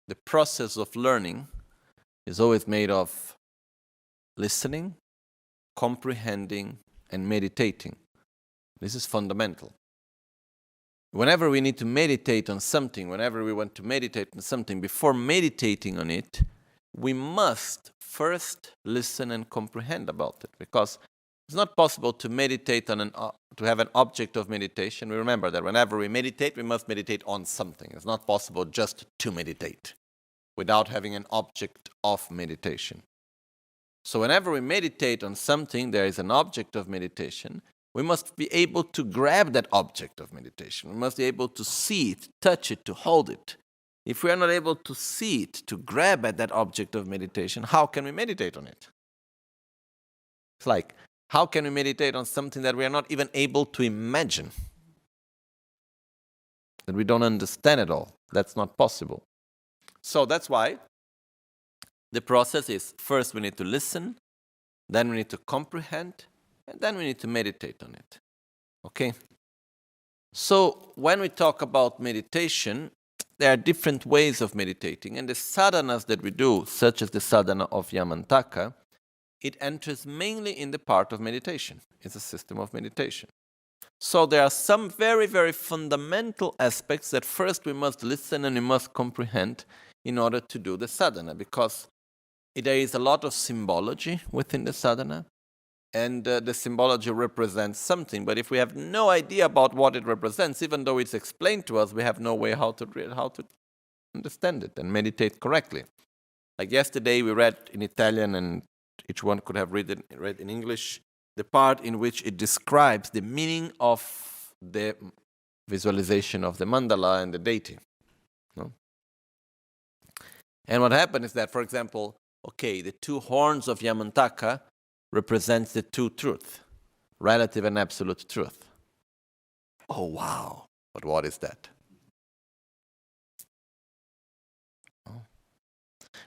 the process of learning is always made of listening, comprehending, and meditating. This is fundamental. Whenever we need to meditate on something, whenever we want to meditate on something, before meditating on it, we must first listen and comprehend about it, because it's not possible to meditate on to have an object of meditation. We remember that whenever we meditate, we must meditate on something. It's not possible just to meditate without having an object of meditation. So whenever we meditate on something, there is an object of meditation. We must be able to grab that object of meditation. We must be able to see it, touch it, to hold it. If we are not able to see it, to grab at that object of meditation, how can we meditate on it? It's like, how can we meditate on something that we are not even able to imagine? That we don't understand at all. That's not possible. So that's why the process is, first we need to listen, then we need to comprehend, and then we need to meditate on it. Okay? So when we talk about meditation, there are different ways of meditating, and the sadhanas that we do, such as the sadhana of Yamantaka, it enters mainly in the part of meditation. It's a system of meditation. So there are some very, very fundamental aspects that first we must listen and we must comprehend in order to do the sadhana, because there is a lot of symbology within the sadhana, and the symbology represents something. But if we have no idea about what it represents, even though it's explained to us, we have no way how to understand it and meditate correctly. Like yesterday, we read in Italian, and each one could have read in English, the part in which it describes the meaning of the visualization of the mandala and the deity. No? And what happened is that, for example, the two horns of Yamantaka represents the two truths, relative and absolute truth. Oh, wow. But what is that? Oh.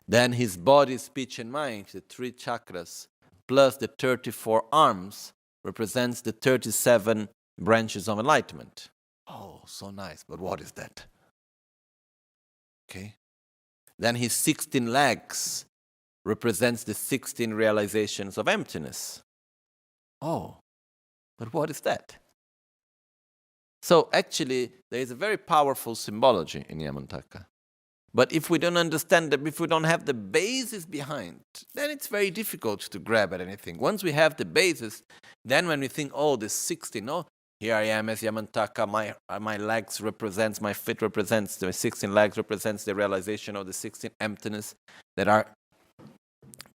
Then his body, speech, and mind, the three chakras, plus the 34 arms, represents the 37 branches of enlightenment. Oh, so nice. But what is that? Okay. Then his 16 legs represents the 16 realizations of emptiness. Oh, but what is that? So actually, there is a very powerful symbology in Yamantaka. But if we don't understand that, if we don't have the basis behind, then it's very difficult to grab at anything. Once we have the basis, then when we think, the 16, here I am as Yamantaka, my legs represents, my feet represents, the 16 legs represents the realization of the 16 emptiness that are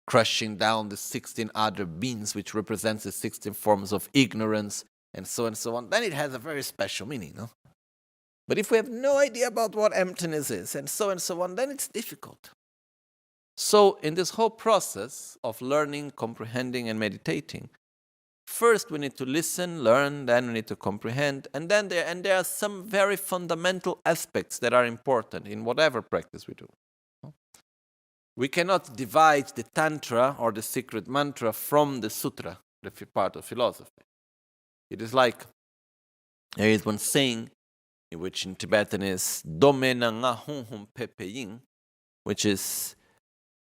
crushing down the 16 other beings, which represents the 16 forms of ignorance, and so on, then it has a very special meaning, no? But if we have no idea about what emptiness is, and so on, then it's difficult. So in this whole process of learning, comprehending, and meditating, first we need to listen, learn, then we need to comprehend, and then there are some very fundamental aspects that are important in whatever practice we do. We cannot divide the Tantra or the secret mantra from the sutra, the part of philosophy. It is like, there is one saying, which in Tibetan is Domena nga hun hun pepe yin, which is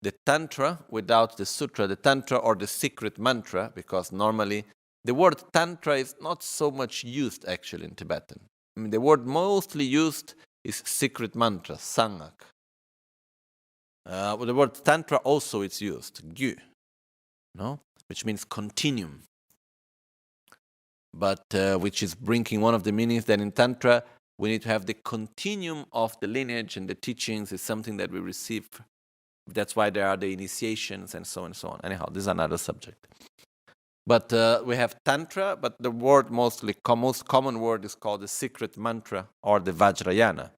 the Tantra without the sutra, the Tantra or the secret mantra, because normally the word Tantra is not so much used actually in Tibetan. I mean, the word mostly used is secret mantra, sangak. The word Tantra also is used, gyu, no? Which means continuum. But which is bringing one of the meanings that in Tantra, we need to have the continuum of the lineage, and the teachings is something that we receive. That's why there are the initiations and so on. Anyhow, this is another subject. But we have Tantra, but the word most common word is called the secret mantra or the Vajrayana,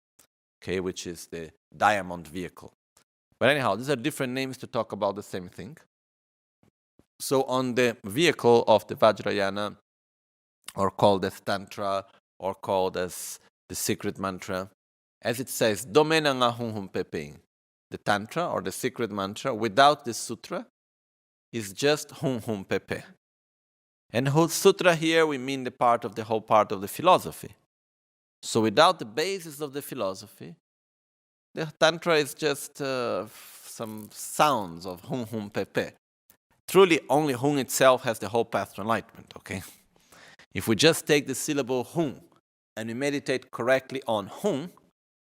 which is the diamond vehicle. But anyhow, these are different names to talk about the same thing. So on the vehicle of the Vajrayana, or called as Tantra, or called as the secret mantra, as it says, Domena nga hun hun pepe. The Tantra, or the secret mantra, without the sutra, is just hun hun pepe. And whole sutra here, we mean the whole part of the philosophy. So without the basis of the philosophy, The Tantra is just some sounds of hum hum pe pe. Truly, only hum itself has the whole path to enlightenment, okay? If we just take the syllable hum and we meditate correctly on hum,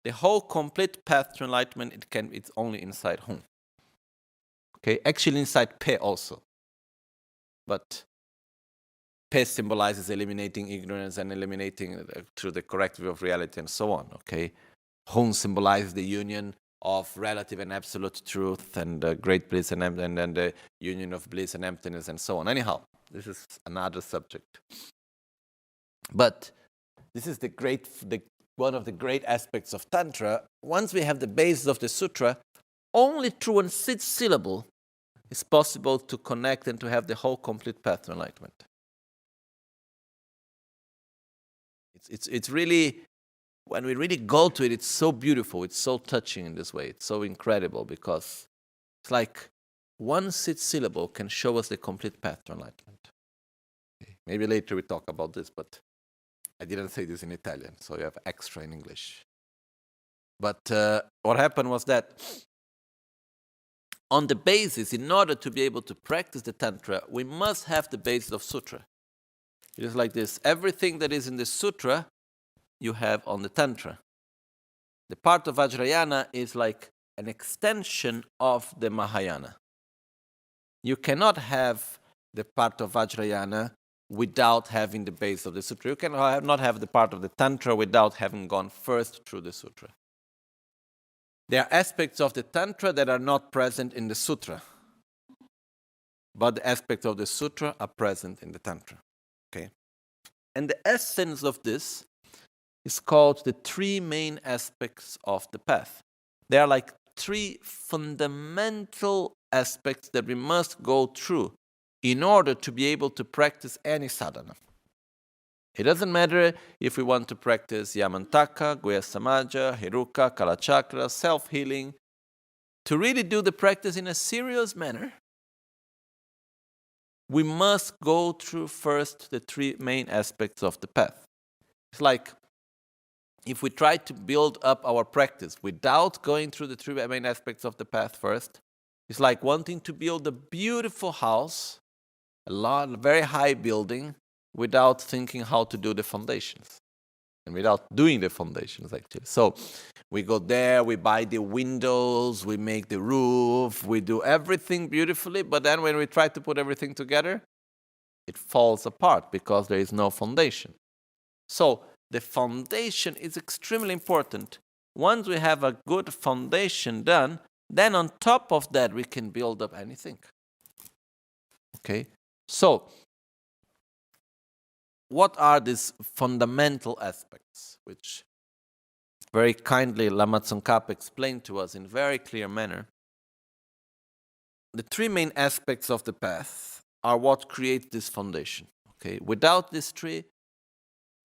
the whole complete path to enlightenment, it's only inside hum. Okay, actually inside pe also. But pe symbolizes eliminating ignorance and eliminating through the correct view of reality and so on, okay? Hum symbolizes the union of relative and absolute truth and great bliss and the union of bliss and emptiness and so on. Anyhow, this is another subject. But this is one of the great aspects of Tantra. Once we have the basis of the sutra, only through one syllable is possible to connect and to have the whole complete path to enlightenment. It's really, when we really go to it, it's so beautiful, it's so touching in this way, it's so incredible, because it's like one syllable can show us the complete path to enlightenment. Okay. Maybe later we talk about this, but I didn't say this in Italian, so you have extra in English. But what happened was that on the basis, in order to be able to practice the Tantra, we must have the basis of Sutra. It is like this. Everything that is in the Sutra, you have on the Tantra. The part of Vajrayana is like an extension of the Mahayana. You cannot have the part of Vajrayana without having the base of the Sutra. You cannot have the part of the Tantra without having gone first through the Sutra. There are aspects of the Tantra that are not present in the Sutra, but the aspects of the Sutra are present in the Tantra. Okay? And the essence of this is called the three main aspects of the path. There are like three fundamental aspects that we must go through in order to be able to practice any sadhana. It doesn't matter if we want to practice Yamantaka, Guhya Samaja, Heruka, Kalachakra, self-healing. To really do the practice in a serious manner, we must go through first the three main aspects of the path. It's like if we try to build up our practice without going through the three main aspects of the path first, it's like wanting to build a beautiful house, a very high building, without thinking how to do the foundations. And without doing the foundations, actually. So we go there, we buy the windows, we make the roof, we do everything beautifully, but then when we try to put everything together, it falls apart because there is no foundation. So the foundation is extremely important. Once we have a good foundation done, then on top of that we can build up anything. Okay? So what are these fundamental aspects, which very kindly Lama Tsongkhapa explained to us in very clear manner? The three main aspects of the path are what create this foundation. Okay, without these three,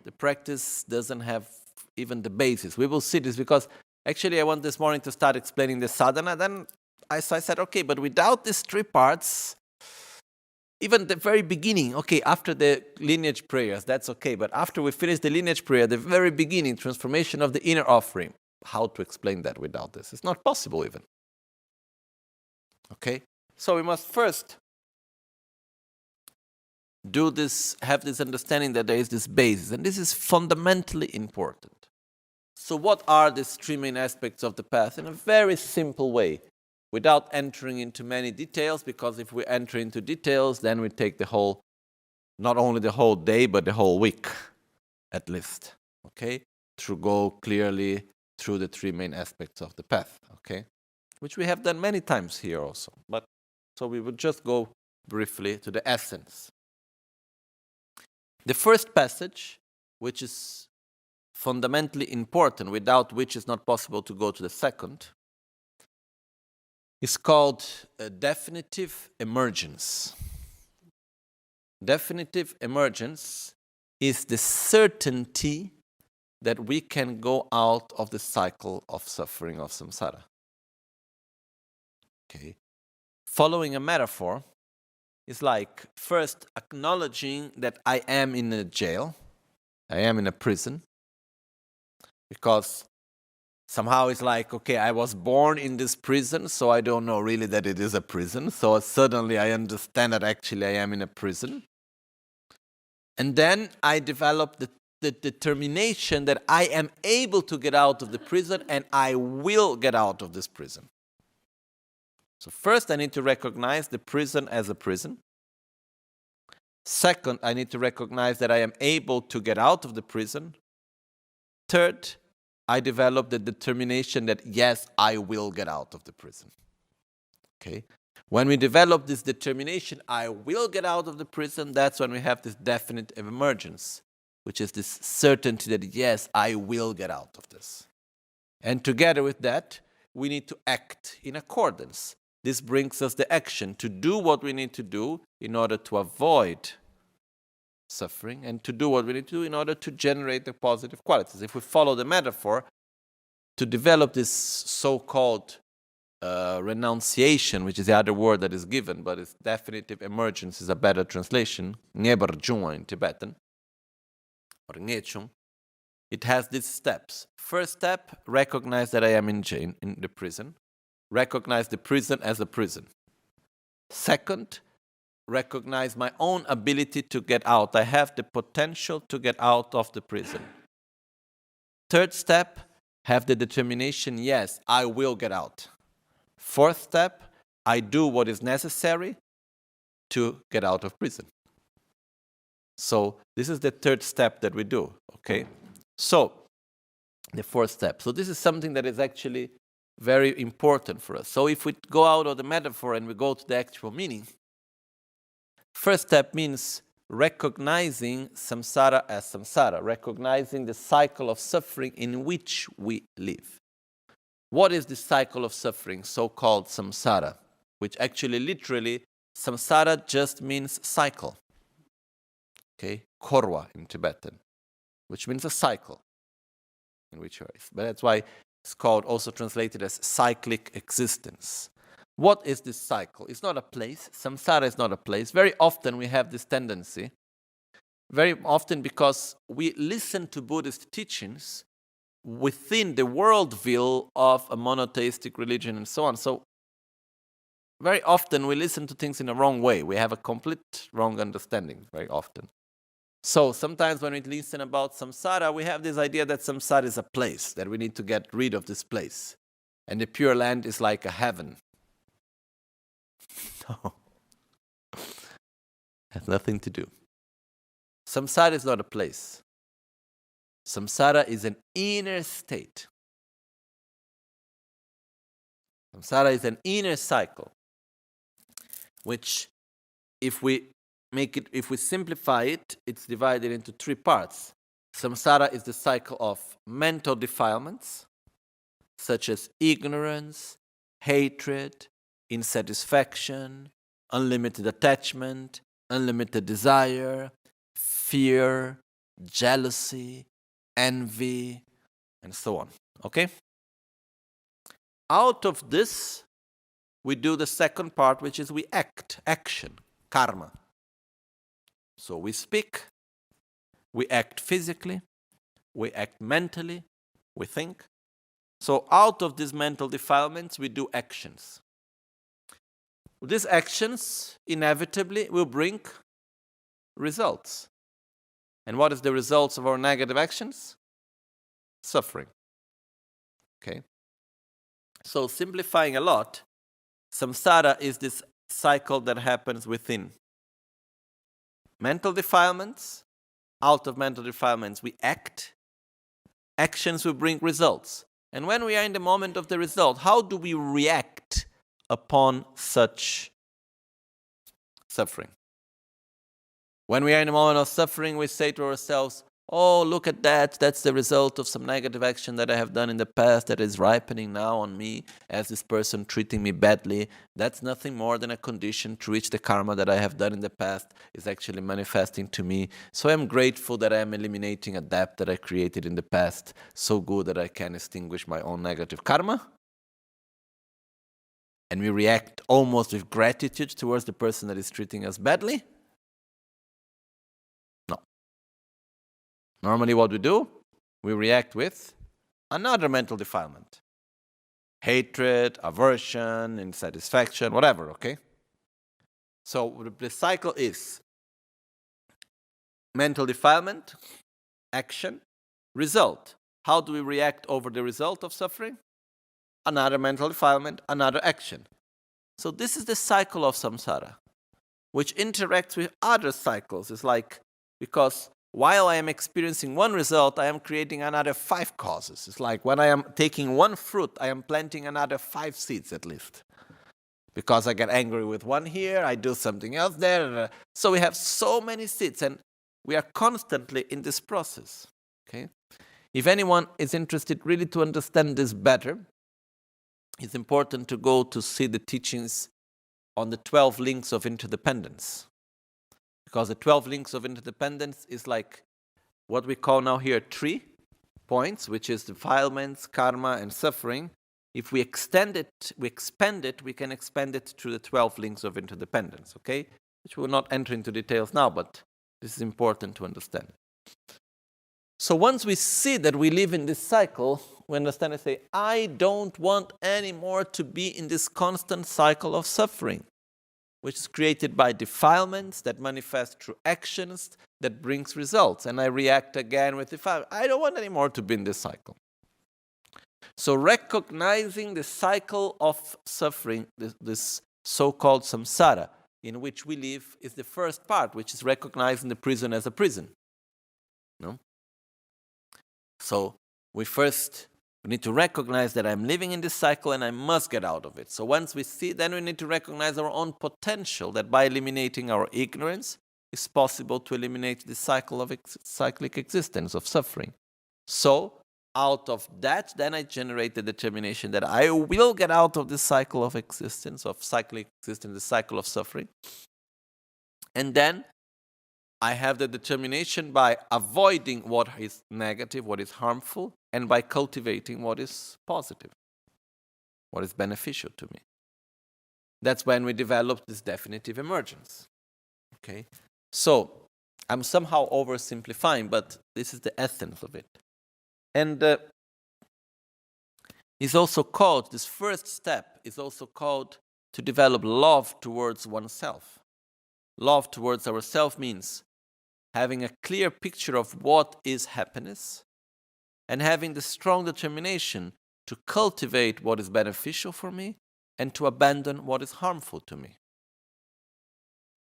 the practice doesn't have even the basis. We will see this because actually I want this morning to start explaining the sadhana. Then I said, okay, but without these three parts, even the very beginning, okay, after the lineage prayers, that's okay. But after we finish the lineage prayer, the very beginning, transformation of the inner offering, how to explain that without this? It's not possible even. Okay? So we must first do this, have this understanding that there is this basis. And this is fundamentally important. So what are these three main aspects of the path? In a very simple way, without entering into many details, because if we enter into details, then we take not only the whole day, but the whole week, at least, okay? To go clearly through the three main aspects of the path, okay? Which we have done many times here also. But so we will just go briefly to the essence. The first passage, which is fundamentally important, without which it's not possible to go to the second, is called a definitive emergence. Definitive emergence is the certainty that we can go out of the cycle of suffering of samsara. Okay. Following a metaphor is like first acknowledging that I am in a jail, I am in a prison, because Somehow it's like, okay, I was born in this prison, so I don't know really that it is a prison. So suddenly I understand that actually I am in a prison. And then I develop the determination that I am able to get out of the prison and I will get out of this prison. So first I need to recognize the prison as a prison. Second, I need to recognize that I am able to get out of the prison. Third, I develop the determination that yes, I will get out of the prison. Okay? When we develop this determination, I will get out of the prison, that's when we have this definite emergence, which is this certainty that yes, I will get out of this. And together with that, we need to act in accordance. This brings us the action to do what we need to do in order to avoid suffering and to do what we need to do in order to generate the positive qualities. If we follow the metaphor, to develop this so-called renunciation, which is the other word that is given, but its definitive emergence is a better translation, Nyebarjung in Tibetan, or Ngechung, it has these steps. First step, recognize that I am in jail, in the prison. Recognize the prison as a prison. Second, recognize my own ability to get out. I have the potential to get out of the prison. Third step, have the determination, yes, I will get out. Fourth step, I do what is necessary to get out of prison. So this is the third step that we do, okay? So, the fourth step. So this is something that is actually very important for us. So if we go out of the metaphor and we go to the actual meaning, first step means recognizing samsara as samsara, recognizing the cycle of suffering in which we live. What is the cycle of suffering, so-called samsara? Which actually, literally, samsara just means cycle. Okay, korwa in Tibetan, which means a cycle in which you are. But that's why it's called, also translated as cyclic existence. What is this cycle? It's not a place. Samsara is not a place. Very often we have this tendency, very often because we listen to Buddhist teachings within the worldview of a monotheistic religion and so on. So very often we listen to things in the wrong way. We have a complete wrong understanding very often. So sometimes when we listen about samsara, we have this idea that samsara is a place, that we need to get rid of this place. And the Pure Land is like a heaven. No. Has nothing to do. Samsara is not a place. Samsara is an inner state. Samsara is an inner cycle, which if we simplify it, it's divided into three parts. Samsara is the cycle of mental defilements, such as ignorance, hatred, insatisfaction, unlimited attachment, unlimited desire, fear, jealousy, envy, and so on. Okay? Out of this, we do the second part, which is we act, action, karma. So we speak, we act physically, we act mentally, we think. So out of these mental defilements, we do actions. These actions inevitably will bring results. And what is the results of our negative actions? Suffering. Okay? So simplifying a lot, samsara is this cycle that happens within. Mental defilements, out of mental defilements we act. Actions will bring results. And when we are in the moment of the result, how do we react upon such suffering? When we are in a moment of suffering, we say to ourselves, oh, look at that, that's the result of some negative action that I have done in the past that is ripening now on me as this person treating me badly. That's nothing more than a condition through which the karma that I have done in the past is actually manifesting to me. So I'm grateful that I am eliminating a debt that I created in the past, so good that I can extinguish my own negative karma. And we react almost with gratitude towards the person that is treating us badly. No. Normally what we do, we react with another mental defilement. Hatred, aversion, insatisfaction, whatever, okay? So the cycle is mental defilement, action, result. How do we react over the result of suffering? Another mental defilement, another action. So this is the cycle of samsara, which interacts with other cycles. It's like, because while I am experiencing one result, I am creating another 5 causes. It's like when I am taking one fruit, I am planting another 5 seeds at least. Because I get angry with one here, I do something else there. So we have so many seeds, and we are constantly in this process. Okay? If anyone is interested really to understand this better, it's important to go to see the teachings on the 12 links of interdependence. Because the 12 links of interdependence is like what we call now here 3 points, which is defilements, karma, and suffering. If we expand it, we can expand it through the 12 links of interdependence, okay? Which we will not enter into details now, but this is important to understand. So once we see that we live in this cycle, we understand and say, I don't want anymore to be in this constant cycle of suffering, which is created by defilements that manifest through actions that brings results. And I react again with defilement. I don't want anymore to be in this cycle. So recognizing the cycle of suffering, this so-called samsara, in which we live, is the first part, which is recognizing the prison as a prison. No? So we need to recognize that I'm living in this cycle and I must get out of it. So once we see, then we need to recognize our own potential, that by eliminating our ignorance, it's possible to eliminate the cycle of cyclic existence of suffering. So out of that, then I generate the determination that I will get out of this cycle of existence, of cyclic existence, the cycle of suffering. And then I have the determination by avoiding what is negative, what is harmful, and by cultivating what is positive, what is beneficial to me. That's when we develop this definitive emergence. Okay? So, I'm somehow oversimplifying, but this is the essence of it. And it's also called, this first step is also called to develop love towards oneself. Love towards ourselves means having a clear picture of what is happiness and having the strong determination to cultivate what is beneficial for me and to abandon what is harmful to me.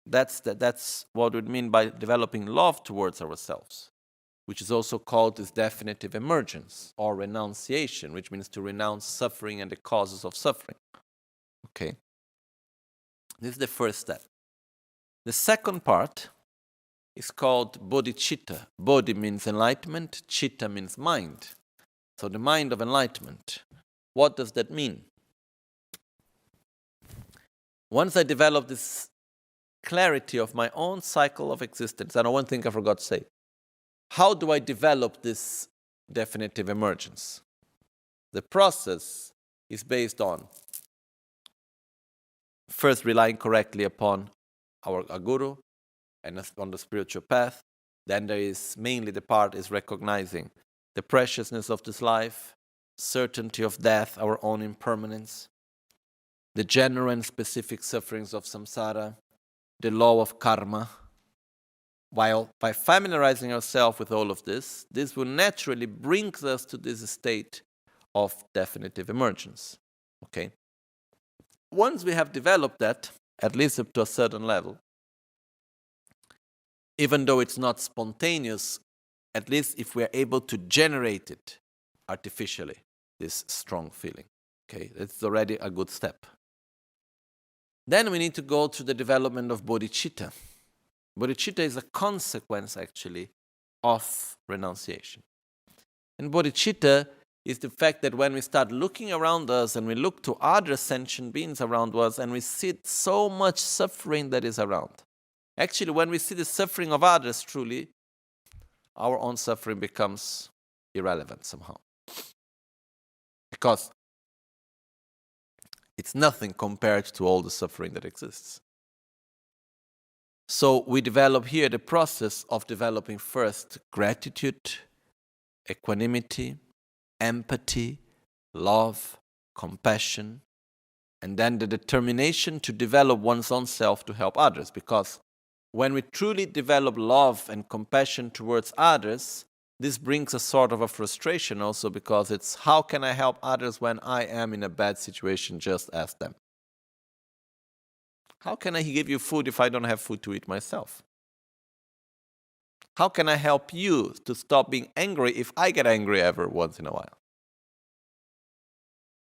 That's what we mean by developing love towards ourselves, which is also called this definitive emergence or renunciation, which means to renounce suffering and the causes of suffering. Okay? This is the first step. The second part is called bodhicitta. Bodhi means enlightenment, citta means mind. So the mind of enlightenment. What does that mean? Once I develop this clarity of my own cycle of existence, and one thing I forgot to say, how do I develop this definitive emergence? The process is based on first relying correctly upon our guru, and on the spiritual path. Then there is mainly the part is recognizing the preciousness of this life, certainty of death, our own impermanence, the general and specific sufferings of samsara, the law of karma. While by familiarizing ourselves with all of this, this will naturally bring us to this state of definitive emergence. Okay? Once we have developed that, at least up to a certain level, even though it's not spontaneous, at least if we are able to generate it artificially, this strong feeling. Okay, that's already a good step. Then we need to go to the development of bodhicitta. Bodhicitta is a consequence, actually, of renunciation. And bodhicitta is the fact that when we start looking around us and we look to other sentient beings around us and we see so much suffering that is around, actually, when we see the suffering of others, truly, our own suffering becomes irrelevant somehow. Because it's nothing compared to all the suffering that exists. So we develop here the process of developing first gratitude, equanimity, empathy, love, compassion, and then the determination to develop one's own self to help others. Because when we truly develop love and compassion towards others, this brings a sort of a frustration also, because it's how can I help others when I am in a bad situation just as them? How can I give you food if I don't have food to eat myself? How can I help you to stop being angry if I get angry every once in a while?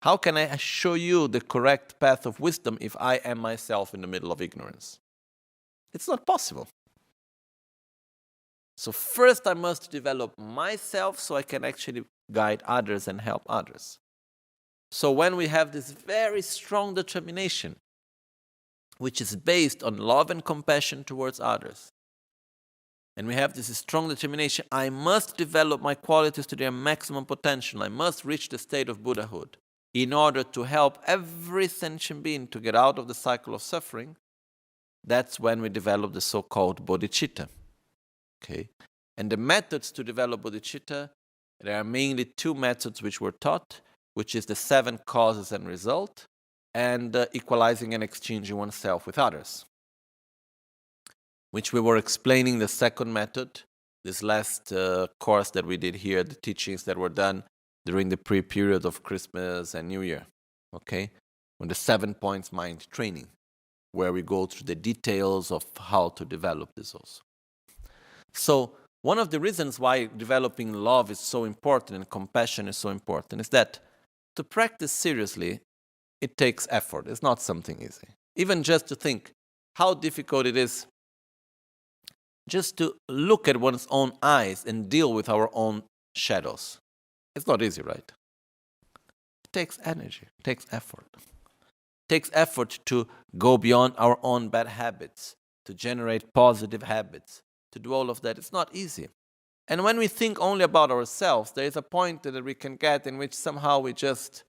How can I show you the correct path of wisdom if I am myself in the middle of ignorance? It's not possible. So first I must develop myself so I can actually guide others and help others. So when we have this very strong determination, which is based on love and compassion towards others, and we have this strong determination, I must develop my qualities to their maximum potential. I must reach the state of Buddhahood in order to help every sentient being to get out of the cycle of suffering. That's when we develop the so-called bodhicitta. Okay? And the methods to develop bodhicitta, there are mainly two methods which were taught, which is the 7 causes and result, and equalizing and exchanging oneself with others, which we were explaining the second method, this last course that we did here, the teachings that were done during the pre-period of Christmas and New Year, okay? On the 7 points mind training, where we go through the details of how to develop this also. So one of the reasons why developing love is so important and compassion is so important is that to practice seriously, it takes effort. It's not something easy. Even just to think how difficult it is just to look at one's own eyes and deal with our own shadows. It's not easy, right? It takes energy, it takes effort. It takes effort to go beyond our own bad habits, to generate positive habits, to do all of that. It's not easy. And when we think only about ourselves, there is a point that we can get in which somehow we just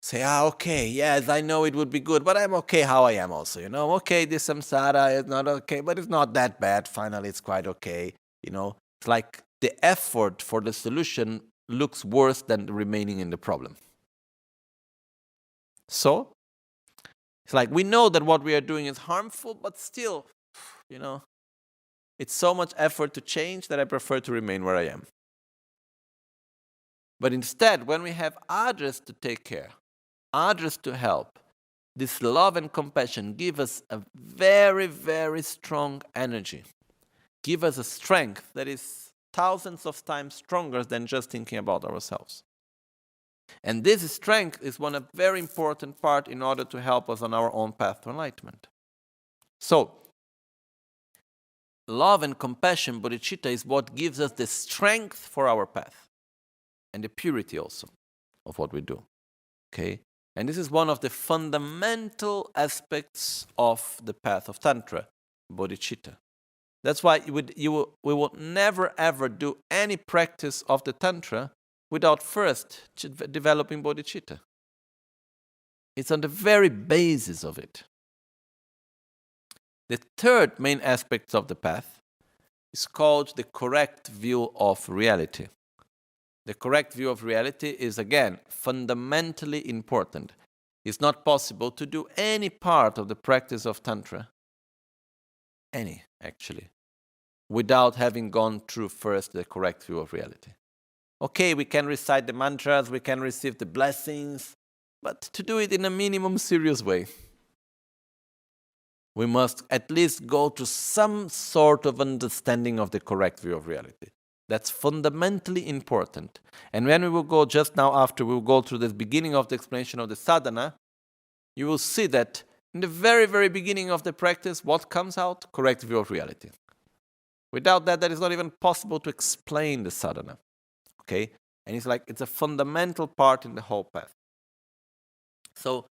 say, okay, yes, I know it would be good, but I'm okay how I am also, Okay, this samsara is not okay, but it's not that bad. Finally, it's quite okay, It's like the effort for the solution looks worse than remaining in the problem. So, it's like we know that what we are doing is harmful, but still, it's so much effort to change that I prefer to remain where I am. But instead, when we have others to take care, others to help, this love and compassion give us a very, very strong energy, give us a strength that is thousands of times stronger than just thinking about ourselves. And this strength is one a very important part in order to help us on our own path to enlightenment. So, love and compassion, bodhicitta, is what gives us the strength for our path and the purity also of what we do. Okay? And this is one of the fundamental aspects of the path of Tantra, bodhicitta. That's why we will never ever do any practice of the Tantra without first developing bodhicitta. It's on the very basis of it. The third main aspect of the path is called the correct view of reality. The correct view of reality is, again, fundamentally important. It's not possible to do any part of the practice of Tantra, actually, without having gone through first the correct view of reality. Okay, we can recite the mantras, we can receive the blessings, but to do it in a minimum serious way, we must at least go to some sort of understanding of the correct view of reality. That's fundamentally important. And when we will go just now after, we will go through the beginning of the explanation of the sadhana, you will see that in the very, very beginning of the practice, what comes out? Correct view of reality. Without that, it's not even possible to explain the sadhana. Okay? And it's a fundamental part in the whole path. So,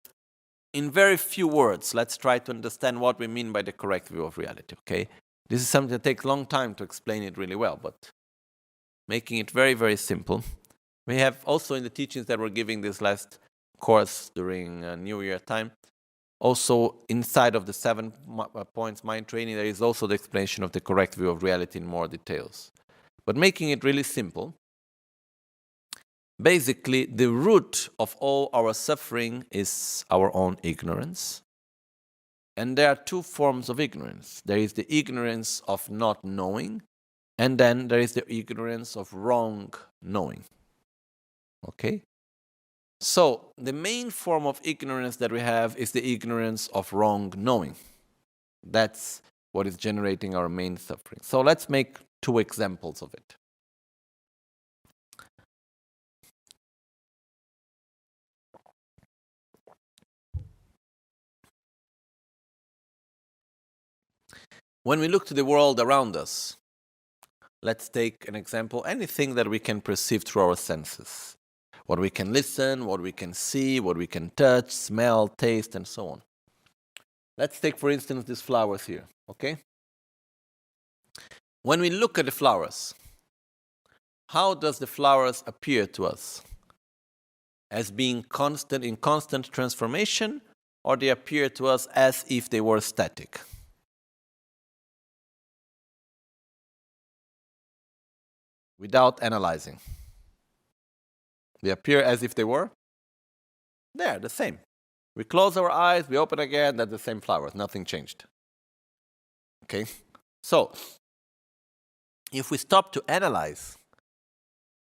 in very few words, let's try to understand what we mean by the correct view of reality. Okay? This is something that takes a long time to explain it really well, but making it very, very simple. We have also in the teachings that we're giving this last course during New Year time, also inside of the 7 points mind training, there is also the explanation of the correct view of reality in more details. But making it really simple, Basically, the root of all our suffering is our own ignorance. And there are two forms of ignorance. There is the ignorance of not knowing, and then there is the ignorance of wrong knowing. Okay? So, the main form of ignorance that we have is the ignorance of wrong knowing. That's what is generating our main suffering. So, let's make two examples of it. When we look to the world around us, let's take an example, anything that we can perceive through our senses. What we can listen, what we can see, what we can touch, smell, taste, and so on. Let's take, for instance, these flowers here, okay? When we look at the flowers, how does the flowers appear to us? As being constant, in constant transformation, or they appear to us as if they were static? Without analyzing. They appear as if they were there, the same. We close our eyes, we open again, that's the same flowers, nothing changed. Okay? So, if we stop to analyze,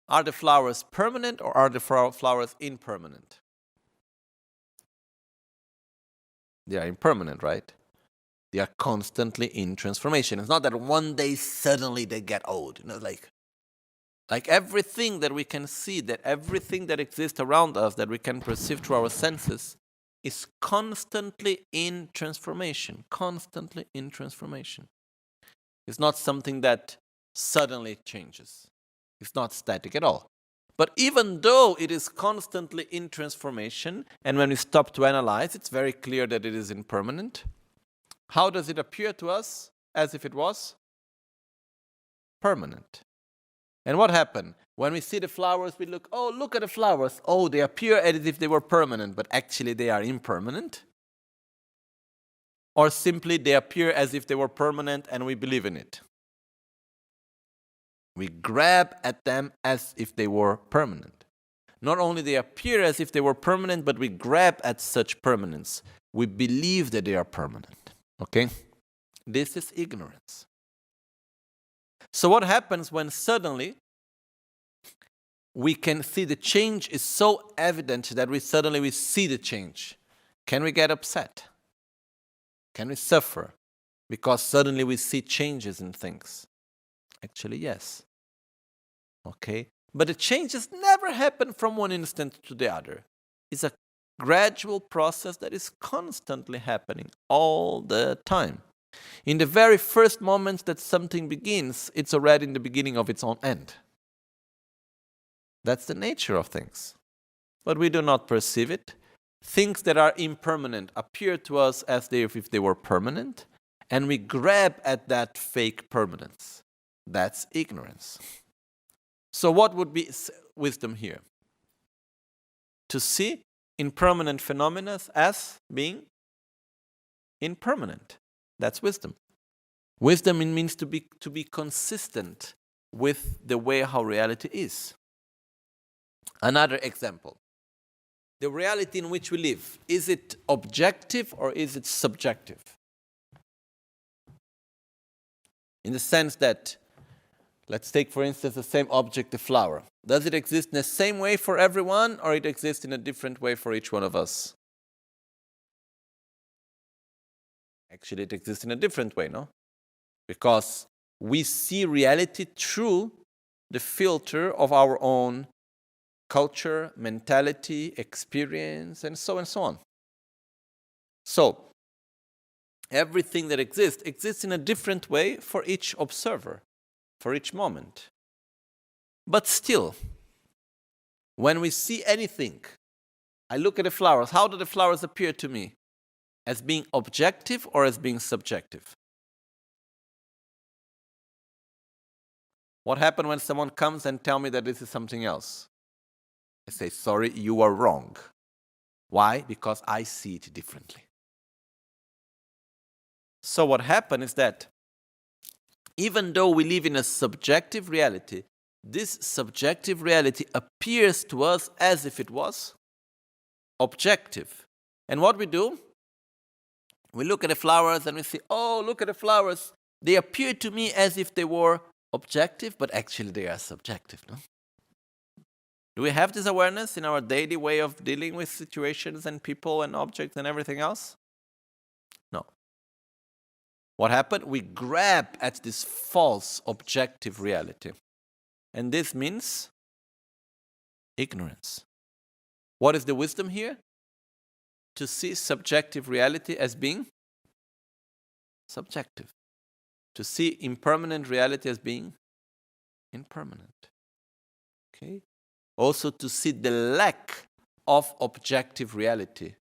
are the flowers permanent or are the flowers impermanent? They are impermanent, right? They are constantly in transformation. It's not that one day suddenly they get old. Like everything that we can see, that everything that exists around us, that we can perceive through our senses, is constantly in transformation. Constantly in transformation. It's not something that suddenly changes. It's not static at all. But even though it is constantly in transformation, and when we stop to analyze, it's very clear that it is impermanent. How does it appear to us? As if it was permanent. And what happened? When we see the flowers, we look, oh, look at the flowers. Oh, they appear as if they were permanent, but actually they are impermanent. Or simply they appear as if they were permanent and we believe in it. We grab at them as if they were permanent. Not only they appear as if they were permanent, but we grab at such permanence. We believe that they are permanent. Okay? This is ignorance. So what happens when suddenly we can see the change is so evident that we suddenly see the change? Can we get upset? Can we suffer because suddenly we see changes in things? Actually, yes. Okay? But the changes never happen from one instant to the other. It's a gradual process that is constantly happening all the time. In the very first moments that something begins, it's already in the beginning of its own end. That's the nature of things. But we do not perceive it. Things that are impermanent appear to us as if they were permanent, and we grab at that fake permanence. That's ignorance. So what would be wisdom here? To see impermanent phenomena as being impermanent. That's wisdom. Wisdom means to be consistent with the way how reality is. Another example. The reality in which we live, is it objective or is it subjective? In the sense that, let's take for instance the same object, the flower. Does it exist in the same way for everyone or it exists in a different way for each one of us? Actually, it exists in a different way, no? Because we see reality through the filter of our own culture, mentality, experience, and so on. So, everything that exists in a different way for each observer, for each moment. But still, when we see anything, I look at the flowers, how do the flowers appear to me? As being objective or as being subjective? What happens when someone comes and tells me that this is something else? I say, sorry, you are wrong. Why? Because I see it differently. So what happens is that even though we live in a subjective reality, this subjective reality appears to us as if it was objective. And what we do, we look at the flowers and we say, oh, look at the flowers. They appear to me as if they were objective, but actually they are subjective, no? Do we have this awareness in our daily way of dealing with situations and people and objects and everything else? No. What happened? We grab at this false objective reality. And this means ignorance. What is the wisdom here? To see subjective reality as being subjective. To see impermanent reality as being impermanent. Okay? Also to see the lack of objective reality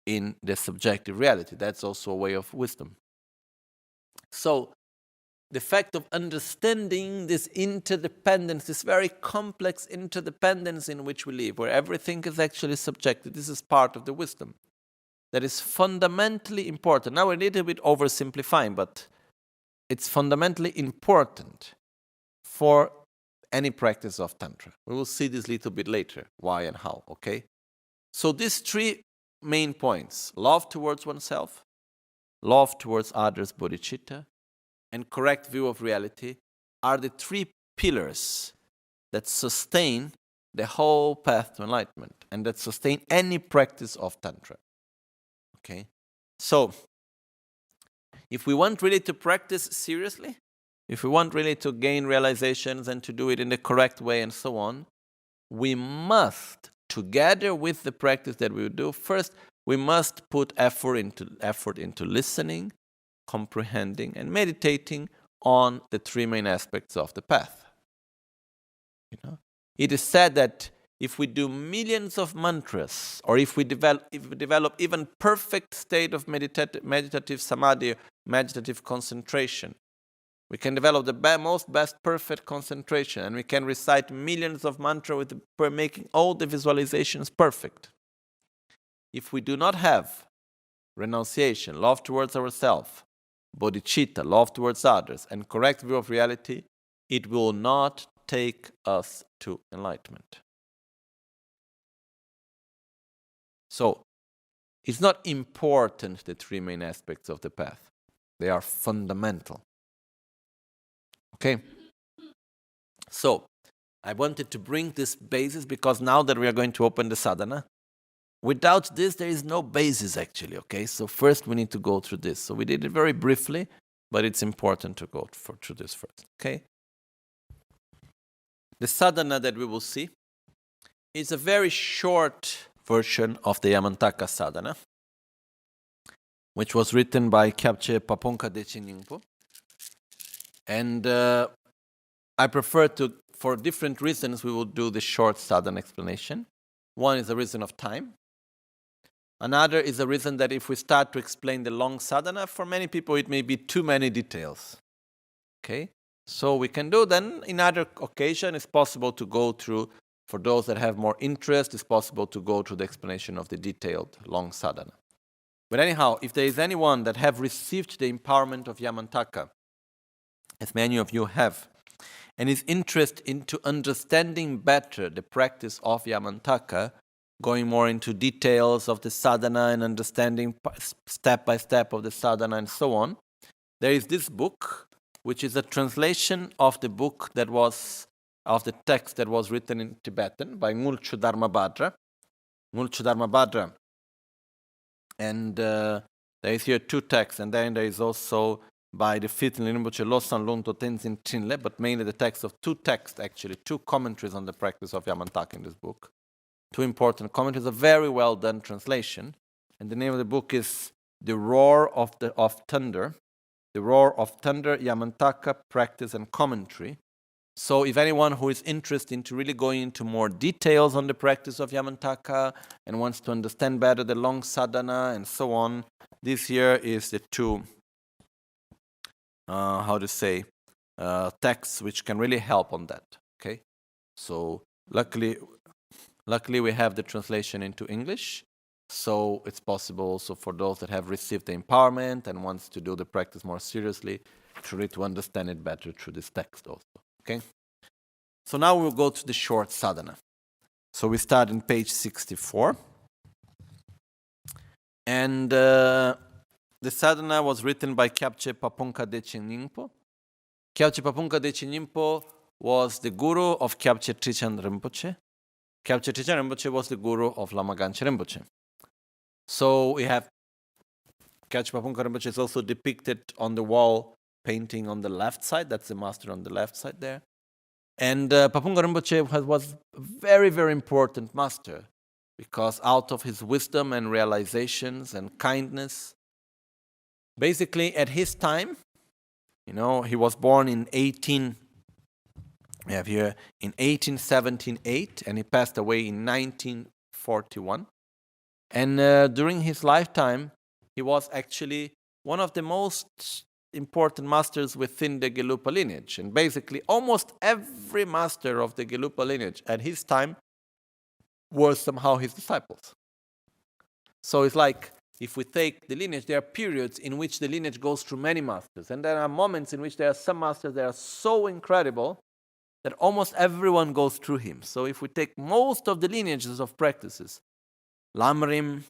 in the subjective reality. That's also a way of wisdom. So, the fact of understanding this interdependence, this very complex interdependence in which we live, where everything is actually subjective, this is part of the wisdom. That is fundamentally important. Now, we're a little bit oversimplifying, but it's fundamentally important for any practice of Tantra. We will see this a little bit later, why and how, okay? So these three main points, love towards oneself, love towards others, bodhicitta, and correct view of reality, are the three pillars that sustain the whole path to enlightenment and that sustain any practice of Tantra. Okay? So, if we want really to practice seriously, if we want really to gain realizations and to do it in the correct way and so on, we must, together with the practice that we will do, first we must put effort into listening, comprehending, and meditating on the three main aspects of the path. You know? It is said that if we do millions of mantras, or if we develop even perfect state of meditative samadhi, meditative concentration, we can develop the most best perfect concentration, and we can recite millions of mantras making all the visualizations perfect. If we do not have renunciation, love towards ourselves, bodhicitta, love towards others, and correct view of reality, it will not take us to enlightenment. So, it's not important, the three main aspects of the path. They are fundamental. Okay? So, I wanted to bring this basis because now that we are going to open the sadhana, without this there is no basis actually, okay? So first we need to go through this. So we did it very briefly, but it's important to go through this first, okay? The sadhana that we will see is a very short version of the Yamantaka sadhana, which was written by Kyabche Paponka Dechen Yingpo. And I prefer to, for different reasons, we will do the short sadhana explanation. One is a reason of time. Another is a reason that if we start to explain the long sadhana, for many people it may be too many details. Okay? So we can do then, in other occasion, it's possible to go through, for those that have more interest, it's possible to go through the explanation of the detailed long sadhana. But anyhow, if there is anyone that have received the empowerment of Yamantaka, as many of you have, and is interested into understanding better the practice of Yamantaka, going more into details of the sadhana and understanding step by step of the sadhana and so on, there is this book, which is a translation of the book that was, of the text that was written in Tibetan by Ngulchu Dharmabhadra. Ngulchu Dharmabhadra. And there is here two texts, and then there is also by the fifth Rinpoche Losang Lungto Tenzin Trinle, but mainly the text of two texts actually, two commentaries on the practice of Yamantaka in this book. Two important commentaries, a very well done translation. And the name of the book is The Roar of Thunder. The Roar of Thunder, Yamantaka Practice and Commentary. So if anyone who is interested into really going into more details on the practice of Yamantaka and wants to understand better the long sadhana and so on, this here is the two texts which can really help on that. Okay, so luckily we have the translation into English, so it's possible also for those that have received the empowerment and wants to do the practice more seriously to understand it better through this text also. Okay? So now we'll go to the short sadhana. So we start in page 64. And the sadhana was written by Kyabche Papunka Dechen Nyingpo. Kyabche Papunka Dechen Nyingpo was the guru of Kyabche Trichan Rinpoche. Kyabche Trichan Rinpoche was the guru of Lama Ganche Rinpoche. So we have Kyabche Papunka Rinpoche is also depicted on the wall painting on the left side. That's the master on the left side there. And Papunka Rinpoche was a very, very important master because out of his wisdom and realizations and kindness, basically at his time, he was born in 1878 and he passed away in 1941. And during his lifetime, he was actually one of the most important masters within the Gelupa lineage. And basically, almost every master of the Gelupa lineage at his time were somehow his disciples. So it's like, if we take the lineage, there are periods in which the lineage goes through many masters. And there are moments in which there are some masters that are so incredible that almost everyone goes through him. So if we take most of the lineages of practices, Lamrim,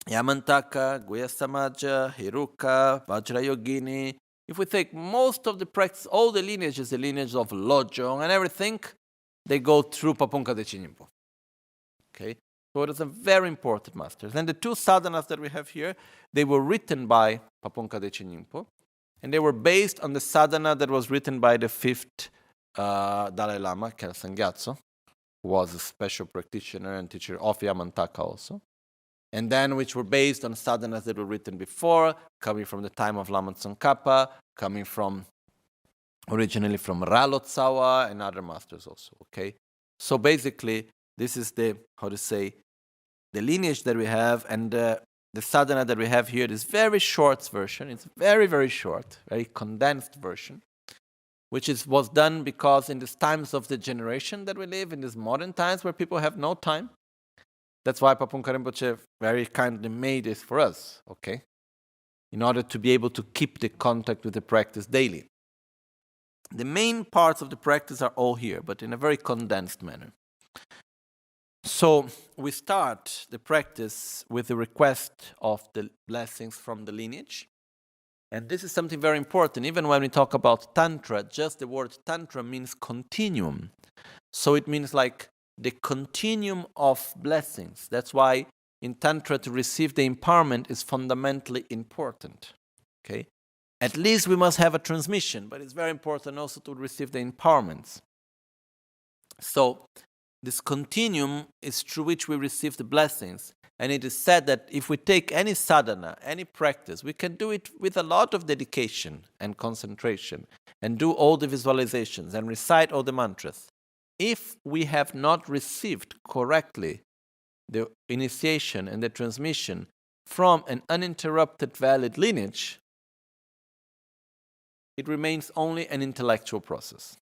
Yamantaka, Guya Samaja, Hiruka, Vajrayogini, if we take most of the practice, all the lineages, the lineage of Lojong and everything, they go through Papunka Dechen Nyingpo. Okay? So it is a very important master. And the two sadhanas that we have here, they were written by Papunka Dechen Nyingpo, and they were based on the sadhana that was written by the fifth Dalai Lama, Kelsang Gyatso, who was a special practitioner and teacher of Yamantaka also. And then which were based on sadhanas that were written before, coming from the time of Lama Tsongkhapa, coming from originally from Ralo Tsawa and other masters also. Okay, so basically this is the the lineage that we have, and the sadhana that we have here. This very short version. It's very, very short, very condensed version, which was done because in these times of the generation that we live, in these modern times where people have no time, that's why Papunka Rinpoche very kindly made this for us, okay? In order to be able to keep the contact with the practice daily. The main parts of the practice are all here, but in a very condensed manner. So we start the practice with the request of the blessings from the lineage. And this is something very important. Even when we talk about Tantra, just the word Tantra means continuum. So it means like the continuum of blessings. That's why in Tantra to receive the empowerment is fundamentally important. Okay? At least we must have a transmission, but it's very important also to receive the empowerments. So this continuum is through which we receive the blessings. And it is said that if we take any sadhana, any practice, we can do it with a lot of dedication and concentration and do all the visualizations and recite all the mantras. If we have not received correctly the initiation and the transmission from an uninterrupted valid lineage, it remains only an intellectual process.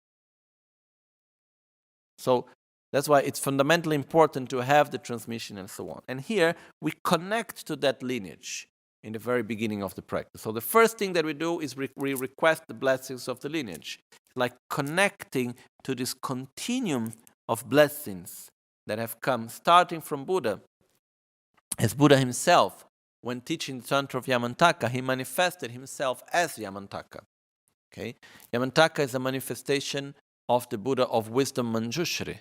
So that's why it's fundamentally important to have the transmission and so on. And here we connect to that lineage in the very beginning of the practice. So the first thing that we do is we request the blessings of the lineage, like connecting to this continuum of blessings that have come starting from Buddha. As Buddha himself, when teaching the Tantra of Yamantaka, he manifested himself as Yamantaka. Okay? Yamantaka is a manifestation of the Buddha of wisdom Manjushri.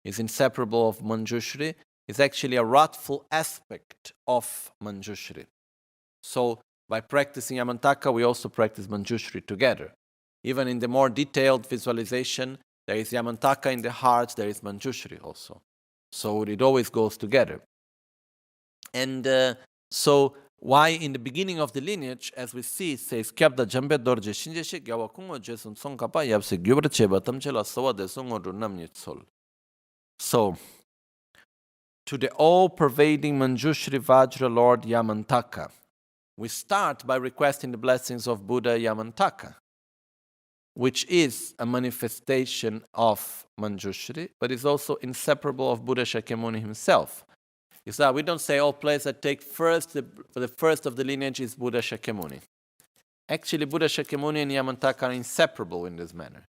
Is inseparable of Manjushri, is actually a wrathful aspect of Manjushri. So by practicing Yamantaka, we also practice Manjushri together. Even in the more detailed visualization, there is Yamantaka in the heart, there is Manjushri also. So it always goes together. And so why in the beginning of the lineage, as we see, it says, Kyabda Jambe Dorje Shinjeshe Gyawakungo Jesun Songkapa Yabse Gyubrache Batamchela Sawa de Songo Runam Sol. So, to the all-pervading Manjushri Vajra Lord Yamantaka, we start by requesting the blessings of Buddha Yamantaka, which is a manifestation of Manjushri, but is also inseparable of Buddha Shakyamuni himself. Is that we don't say all place that take first, the first of the lineage is Buddha Shakyamuni. Actually, Buddha Shakyamuni and Yamantaka are inseparable in this manner.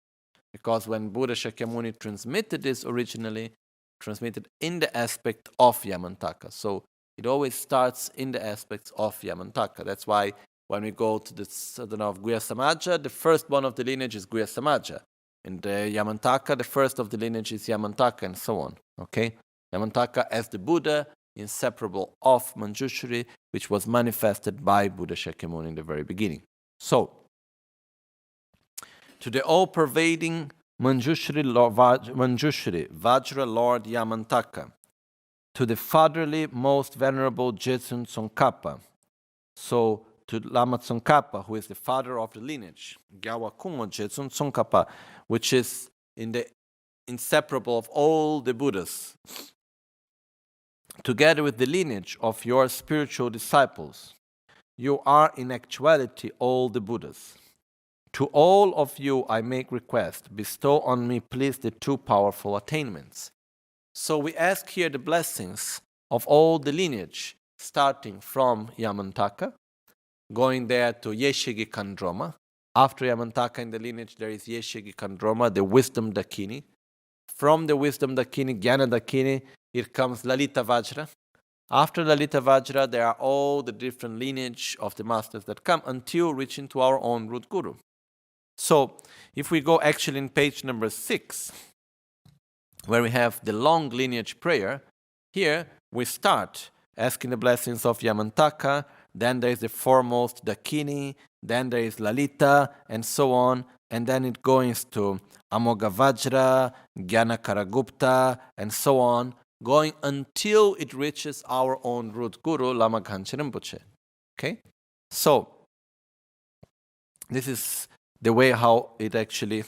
Because when Buddha Shakyamuni transmitted this originally, transmitted in the aspect of Yamantaka. So it always starts in the aspects of Yamantaka. That's why when we go to the sadhana of Guhya Samaja, the first one of the lineage is Guhya Samaja. In the Yamantaka, the first of the lineage is Yamantaka, and so on. Okay? Yamantaka as the Buddha, inseparable of Manjushri, which was manifested by Buddha Shakyamuni in the very beginning. So, to the all-pervading Manjushri, Vajra Lord Yamantaka, to the fatherly, most venerable Jetsun Tsongkhapa, so to Lama Tsongkhapa, who is the father of the lineage, Gyawa Kumo Jetsun Tsongkhapa, which is in the inseparable of all the Buddhas, together with the lineage of your spiritual disciples, you are in actuality all the Buddhas. To all of you I make request, bestow on me please the two powerful attainments. So we ask here the blessings of all the lineage, starting from Yamantaka, going there to Yeshigi Kandroma. After Yamantaka in the lineage there is Yeshigi Kandroma, the wisdom Dakini. From the wisdom Dakini, Jnana Dakini, here comes Lalita Vajra. After Lalita Vajra, there are all the different lineage of the masters that come until reaching to our own root guru. So, if we go actually in page number 6, where we have the long lineage prayer, here we start asking the blessings of Yamantaka, then there is the foremost Dakini, then there is Lalita, and so on, and then it goes to Amoga Vajra, Jnana Karagupta, and so on, going until it reaches our own root guru, Lama Ghanchen Rinpoche. Okay? So, this is the way how it actually,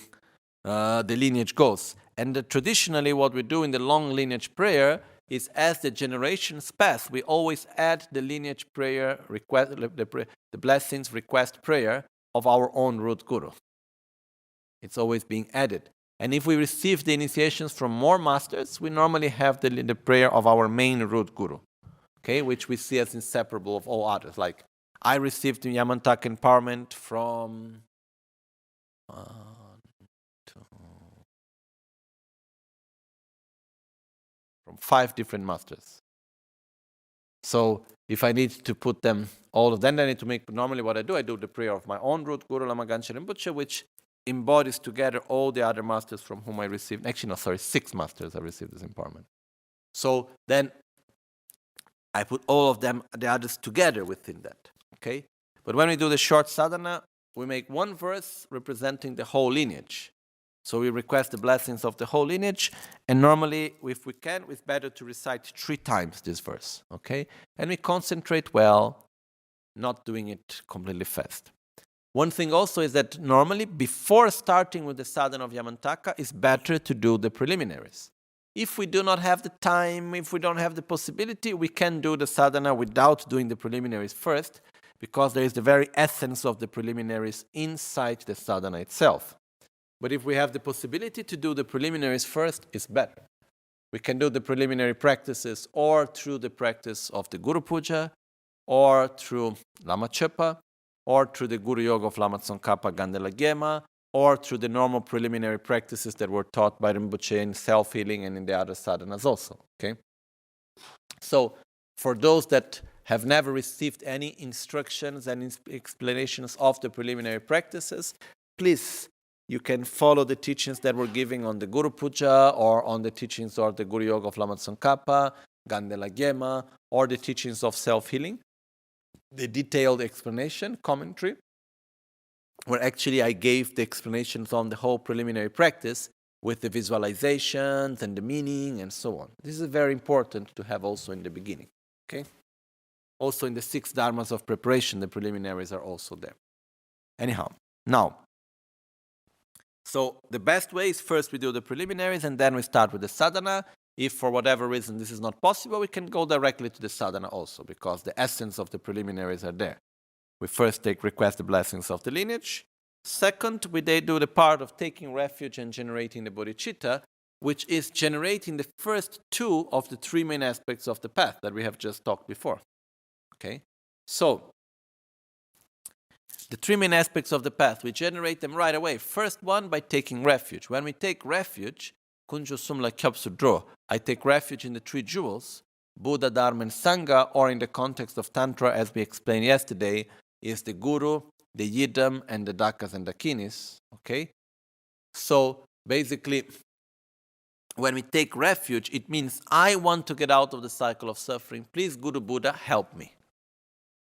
the lineage goes. And traditionally what we do in the long lineage prayer is as the generations pass, we always add the lineage prayer, request, the blessings request prayer of our own root guru. It's always being added. And if we receive the initiations from more masters, we normally have the prayer of our main root guru, okay, which we see as inseparable of all others. Like, I received the Yamantaka empowerment from 5 different masters. So if I need to put them all of them, I need to make, normally what I do the prayer of my own root guru, Lama Ghanchen Rinpoche, which embodies together all the other masters from whom I received, 6 masters I received this empowerment. So then I put all of them, the others together within that, okay? But when we do the short sadhana, we make one verse representing the whole lineage. So we request the blessings of the whole lineage, and normally, if we can, it's better to recite 3 times this verse, okay? And we concentrate well, not doing it completely fast. One thing also is that normally, before starting with the sadhana of Yamantaka, it's better to do the preliminaries. If we do not have the time, if we don't have the possibility, we can do the sadhana without doing the preliminaries first, because there is the very essence of the preliminaries inside the sadhana itself. But if we have the possibility to do the preliminaries first, it's better. We can do the preliminary practices or through the practice of the Guru Puja, or through Lama Chepa, or through the Guru Yoga of Lama Tsongkhapa Gandela Gema, or through the normal preliminary practices that were taught by Rinpoche in self-healing and in the other sadhanas also. Okay? So, for those that have never received any instructions and explanations of the preliminary practices, please, you can follow the teachings that we're giving on the Guru Puja, or on the teachings of the Guru Yoga of Lama Tsongkhapa, Gandela Gema, or the teachings of self-healing. The detailed explanation, commentary, where actually I gave the explanations on the whole preliminary practice with the visualizations and the meaning and so on. This is very important to have also in the beginning. Okay? Also in the 6 dharmas of preparation, the preliminaries are also there. Anyhow, now, so the best way is first we do the preliminaries and then we start with the sadhana. If for whatever reason this is not possible, we can go directly to the sadhana also, because the essence of the preliminaries are there. We first request the blessings of the lineage. Second, they do the part of taking refuge and generating the bodhicitta, which is generating the first 2 of the 3 main aspects of the path that we have just talked before. Okay? So, The three main aspects of the path, we generate them right away. First one, by taking refuge. When we take refuge, Kunjo Sumla Kyapsudro, I take refuge in the three jewels, Buddha, Dharma, and Sangha, or in the context of Tantra, as we explained yesterday, is the Guru, the Yidam, and the Dakas and Dakinis. Okay? So basically, when we take refuge, it means I want to get out of the cycle of suffering. Please, Guru Buddha, help me.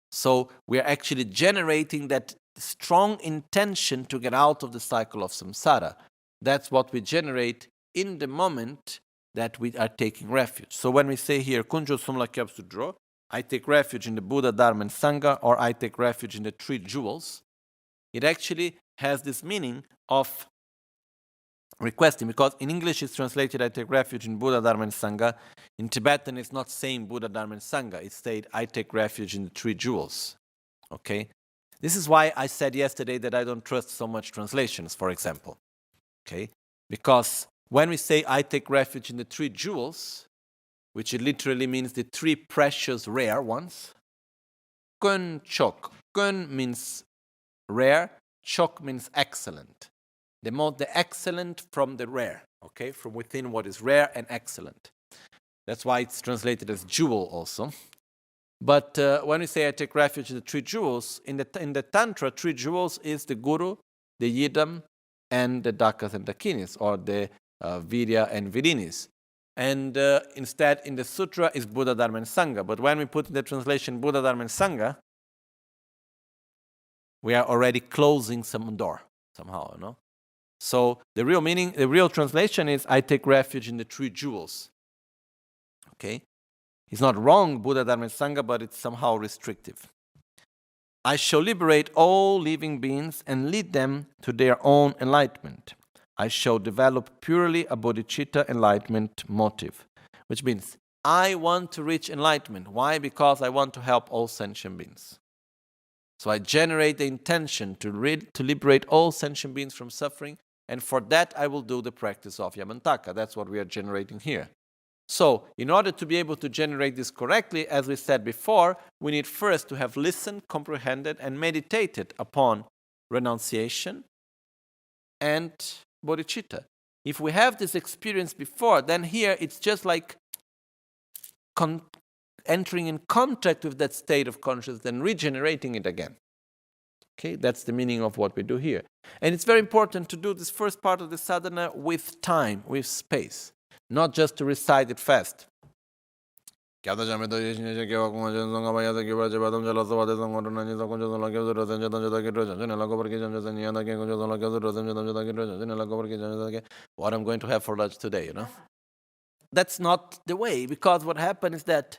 So we are actually generating that strong intention to get out of the cycle of samsara. That's what we generate in the moment that we are taking refuge. So when we say here, Kunjo Sumla Kyapsudro, I take refuge in the Buddha, Dharma, and Sangha, or I take refuge in the three jewels, it actually has this meaning of requesting, because in English it's translated, I take refuge in Buddha, Dharma, and Sangha. In Tibetan it's not saying Buddha, Dharma, and Sangha. It's said, I take refuge in the three jewels. Okay? This is why I said yesterday that I don't trust so much translations, for example. Okay? Because when we say, I take refuge in the three jewels, which it literally means the three precious rare ones, Kun Chok. Kun means rare, Chok means excellent. The excellent from the rare, okay? From within what is rare and excellent. That's why it's translated as jewel also. But when we say I take refuge in the three jewels, in the Tantra, three jewels is the Guru, the Yidam, and the Dakas and Dakinis, or the Virya and Virinis. And instead, in the Sutra, is Buddha, Dharma, and Sangha. But when we put in the translation Buddha, Dharma, and Sangha, we are already closing some door, somehow, you know? So the real meaning, the real translation is, I take refuge in the three jewels. Okay? It's not wrong, Buddha, Dharma, and Sangha, but it's somehow restrictive. I shall liberate all living beings and lead them to their own enlightenment. I shall develop purely a bodhicitta enlightenment motive, which means I want to reach enlightenment. Why? Because I want to help all sentient beings. So I generate the intention to liberate all sentient beings from suffering, and for that I will do the practice of Yamantaka. That's what we are generating here. So, in order to be able to generate this correctly, as we said before, we need first to have listened, comprehended, and meditated upon renunciation and bodhicitta. If we have this experience before, then here it's just like entering in contact with that state of consciousness and regenerating it again. Okay, that's the meaning of what we do here. And it's very important to do this first part of the sadhana with time, with space, not just to recite it fast. What I'm going to have for lunch today, you know? That's not the way, because what happens is that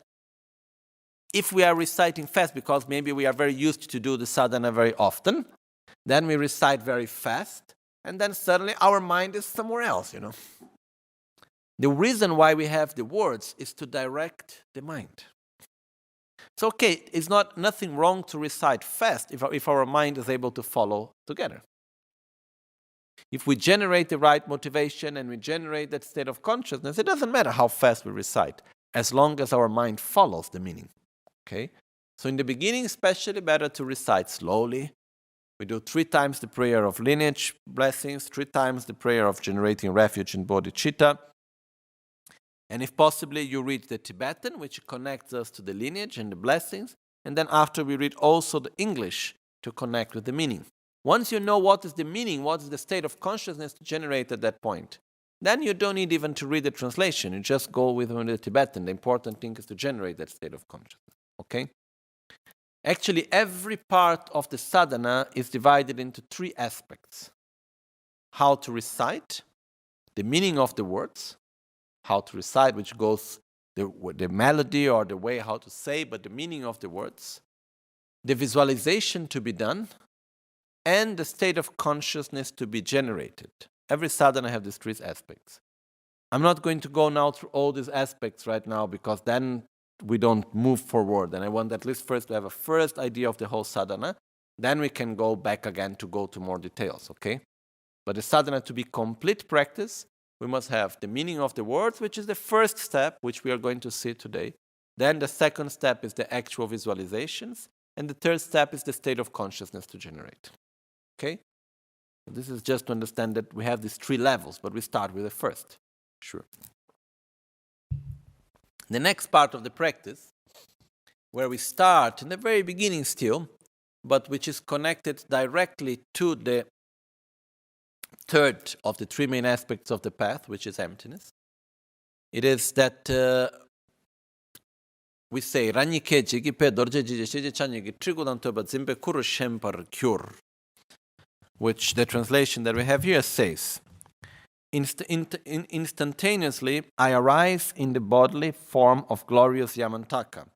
if we are reciting fast, because maybe we are very used to do the sadhana very often, then we recite very fast, and then suddenly our mind is somewhere else, you know. The reason why we have the words is to direct the mind. It's okay, it's nothing wrong to recite fast if our mind is able to follow together. If we generate the right motivation and we generate that state of consciousness, it doesn't matter how fast we recite, as long as our mind follows the meaning. Okay? So in the beginning, especially, better to recite slowly. We do 3 times the prayer of lineage blessings, 3 times the prayer of generating refuge in bodhicitta. And if possibly, you read the Tibetan, which connects us to the lineage and the blessings. And then after, we read also the English to connect with the meaning. Once you know what is the meaning, what is the state of consciousness to generate at that point, then you don't need even to read the translation. You just go with the Tibetan. The important thing is to generate that state of consciousness. Okay? Actually, every part of the sadhana is divided into 3 aspects. How to recite, the meaning of the words, how to recite, which goes the melody or the way how to say, but the meaning of the words, the visualization to be done, and the state of consciousness to be generated. Every sadhana has these 3 aspects. I'm not going to go now through all these aspects right now, because then we don't move forward. And I want at least first to have a first idea of the whole sadhana. Then we can go back again to go to more details, okay? But the sadhana to be complete practice, we must have the meaning of the words, which is the first step, which we are going to see today. Then the second step is the actual visualizations. And the third step is the state of consciousness to generate. Okay? This is just to understand that we have these 3 levels, but we start with the first. Sure. The next part of the practice, where we start in the very beginning still, but which is connected directly to the third of the 3 main aspects of the path, which is emptiness. It is that we say Ranyike Jigipe Dorje Jiji Chanyagi Trigudantoba Zimbe Kuru Shempar Cure, which the translation that we have here says, instantaneously I arise in the bodily form of glorious Yamantaka,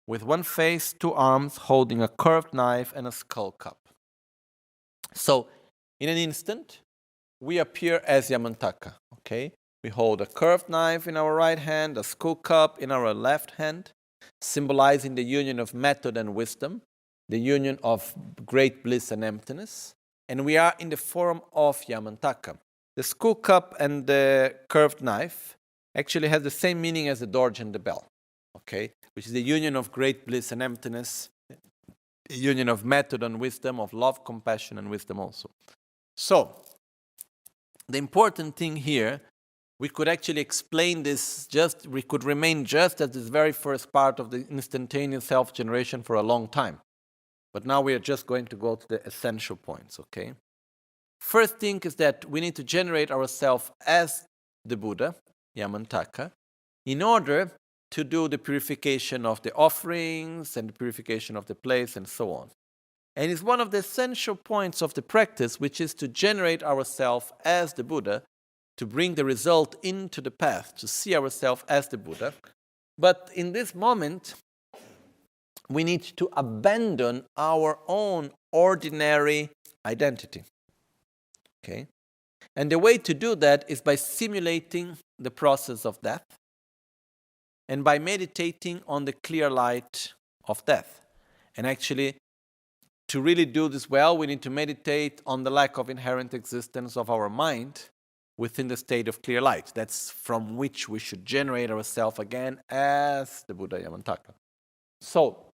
with 1 face, 2 arms, holding a curved knife and a skull cup. So, in an instant, we appear as Yamantaka, okay? We hold a curved knife in our right hand, a skull cup in our left hand, symbolizing the union of method and wisdom, the union of great bliss and emptiness, and we are in the form of Yamantaka. The skull cup and the curved knife actually has the same meaning as the dorje and the bell, okay? Which is the union of great bliss and emptiness, a union of method and wisdom, of love, compassion, and wisdom also. So, the important thing here, we could actually explain this we could remain just at this very first part of the instantaneous self-generation for a long time. But now we are just going to go to the essential points, okay? First thing is that we need to generate ourselves as the Buddha, Yamantaka, in order to do the purification of the offerings and the purification of the place and so on. And it's one of the essential points of the practice, which is to generate ourselves as the Buddha, to bring the result into the path, to see ourselves as the Buddha. But in this moment, we need to abandon our own ordinary identity. Okay? And the way to do that is by simulating the process of death and by meditating on the clear light of death. And actually, to really do this well, we need to meditate on the lack of inherent existence of our mind within the state of clear light. That's from which we should generate ourselves again as the Buddha Yamantaka. So,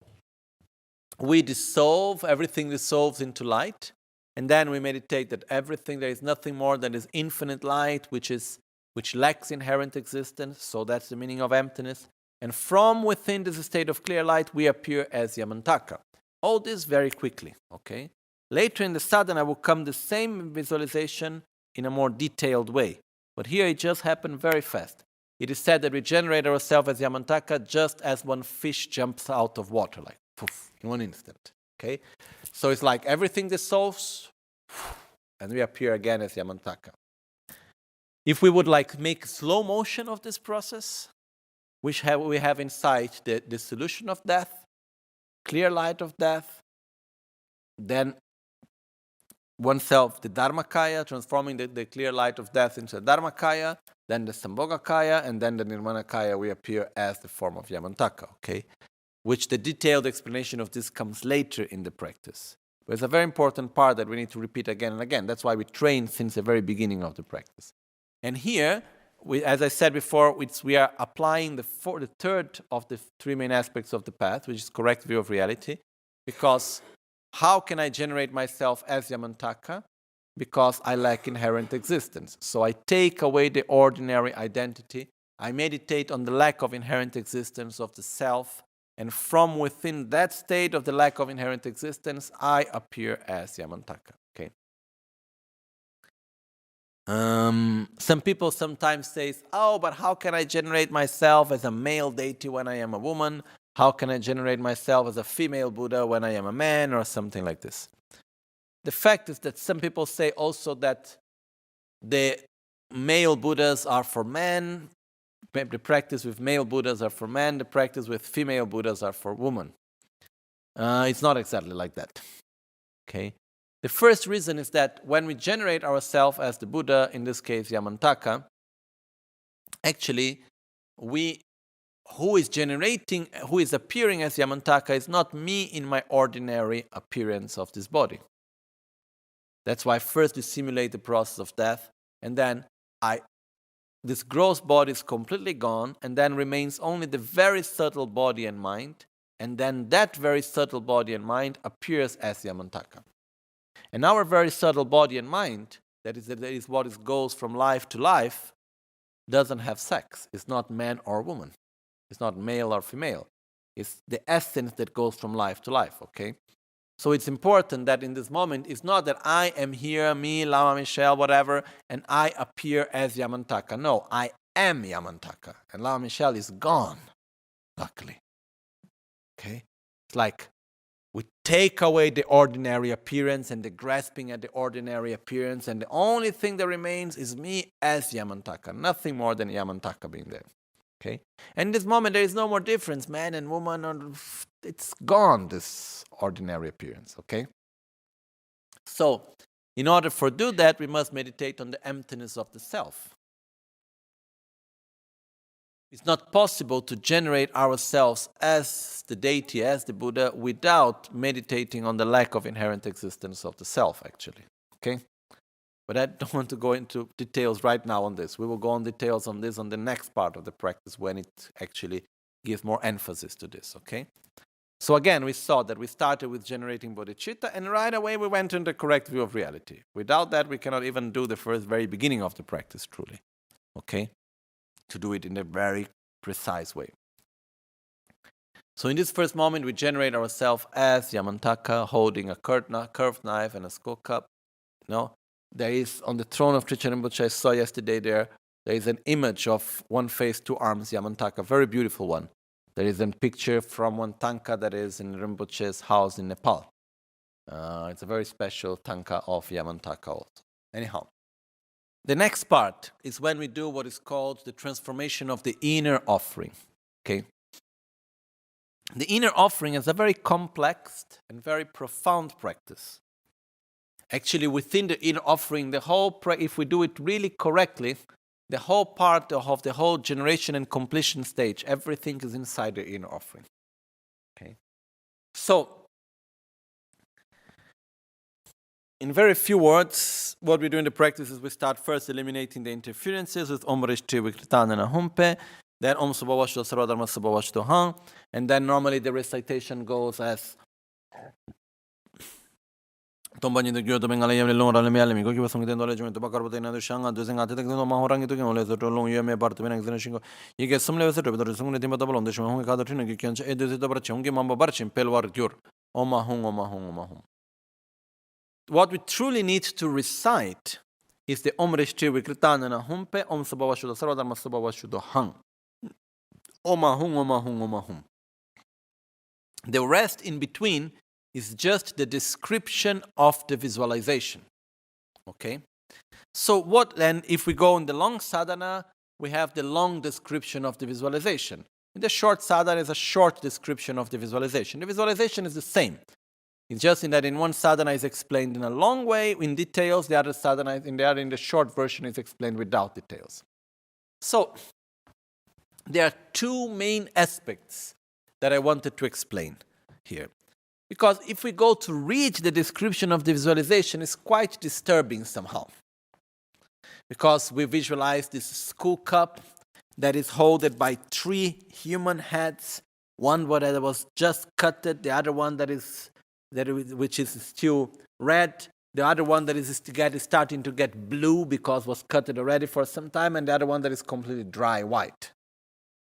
we dissolve, everything dissolves into light, and then we meditate that everything, there is nothing more than this infinite light which lacks inherent existence, so that's the meaning of emptiness. And from within this state of clear light, we appear as Yamantaka. All this very quickly, okay? Later in the sadhana will come the same visualization in a more detailed way. But here it just happened very fast. It is said that we generate ourselves as Yamantaka just as one fish jumps out of water, like poof, in one instant, okay? So it's like everything dissolves, and we appear again as Yamantaka. If we would like make slow motion of this process, we have inside the solution of death, clear light of death, then oneself, the Dharmakaya, transforming the clear light of death into the Dharmakaya, then the Sambhogakaya, and then the Nirmanakaya, we appear as the form of Yamantaka, okay? Which the detailed explanation of this comes later in the practice. But it's a very important part that we need to repeat again and again. That's why we train since the very beginning of the practice. And here, as I said before, we are applying the third of the 3 main aspects of the path, which is correct view of reality. Because how can I generate myself as Yamantaka? Because I lack inherent existence. So I take away the ordinary identity. I meditate on the lack of inherent existence of the self. And from within that state of the lack of inherent existence, I appear as Yamantaka. Okay. Some people sometimes say, oh, but how can I generate myself as a male deity when I am a woman? How can I generate myself as a female Buddha when I am a man, or something like this? The fact is that some people say also that the male Buddhas are for men, the practice with male Buddhas are for men, the practice with female Buddhas are for women. It's not exactly like that. Okay. The first reason is that when we generate ourselves as the Buddha, in this case Yamantaka, actually who is appearing as Yamantaka is not me in my ordinary appearance of this body. That's why first we simulate the process of death, and then this gross body is completely gone, and then remains only the very subtle body and mind, and then that very subtle body and mind appears as Yamantaka. And our very subtle body and mind, that is what goes from life to life, doesn't have sex. It's not man or woman. It's not male or female. It's the essence that goes from life to life, okay? So it's important that in this moment, it's not that I am here, me, Lama Michel, whatever, and I appear as Yamantaka. No, I am Yamantaka. And Lama Michel is gone, luckily. Okay? It's like we take away the ordinary appearance and the grasping at the ordinary appearance, and the only thing that remains is me as Yamantaka. Nothing more than Yamantaka being there. Okay? And in this moment, there is no more difference, man and woman. It's gone, this ordinary appearance. Okay? So, in order to do that, we must meditate on the emptiness of the self. It's not possible to generate ourselves as the deity, as the Buddha, without meditating on the lack of inherent existence of the self, actually. Okay? But I don't want to go into details right now on this. We will go on details on this on the next part of the practice when it actually gives more emphasis to this, okay? So again, we saw that we started with generating bodhicitta, and right away we went in the correct view of reality. Without that, we cannot even do the very beginning of the practice, truly, okay? To do it in a very precise way. So in this first moment, we generate ourselves as Yamantaka, holding a curved knife and a skull cup, There is, on the throne of Trichan Rinpoche, I saw yesterday there is an image of one face, two arms, Yamantaka, very beautiful one. There is a picture from one tanka that is in Rinpoche's house in Nepal. It's a very special tanka of Yamantaka also. Anyhow, the next part is when we do what is called the transformation of the inner offering. Okay? The inner offering is a very complex and very profound practice. Actually, within the inner offering, if we do it really correctly, the whole part of the whole generation and completion stage, everything is inside the inner offering. Okay? So, in very few words, what we do in the practice is we start first eliminating the interferences with Om Rishti Vikritanana Humpe, then Om Subhavashto Sarvadharma Subhavashto Hang, and then normally the recitation goes as Tombani the Gyoto Bengalayam Lora Lemia, Goki was something knowledge to Bakarabina the Shanga, doing at the Mahorangi to Gimole, to long Yame Bartman Exenation. You get some level of the Sunday Timotable on the Shonga Katrina, you can edit the Barchungi Mamba Barchin, Pelwar Gur, Omahung, Omahung, Omahung. What we truly need to recite is the Om Rishti Vikritanana Humpe, Om Sabavashuda Saradama Sabavashuda Hang. Omahung, Omahung, Omahung. The rest in between is just the description of the visualization. Okay? So what then, if we go in the long sadhana, we have the long description of the visualization. In the short sadhana is a short description of the visualization. The visualization is the same. It's just in that in one sadhana is explained in a long way, in details, the other sadhana in the short version is explained without details. So, there are two main aspects that I wanted to explain here. Because if we go to read the description of the visualization, it's quite disturbing somehow. Because we visualize this skull cup that is held by 3 human heads, one that was just cutted, the other one which is still red, the other one that is starting to get blue because was cutted already for some time, and the other one that is completely dry white.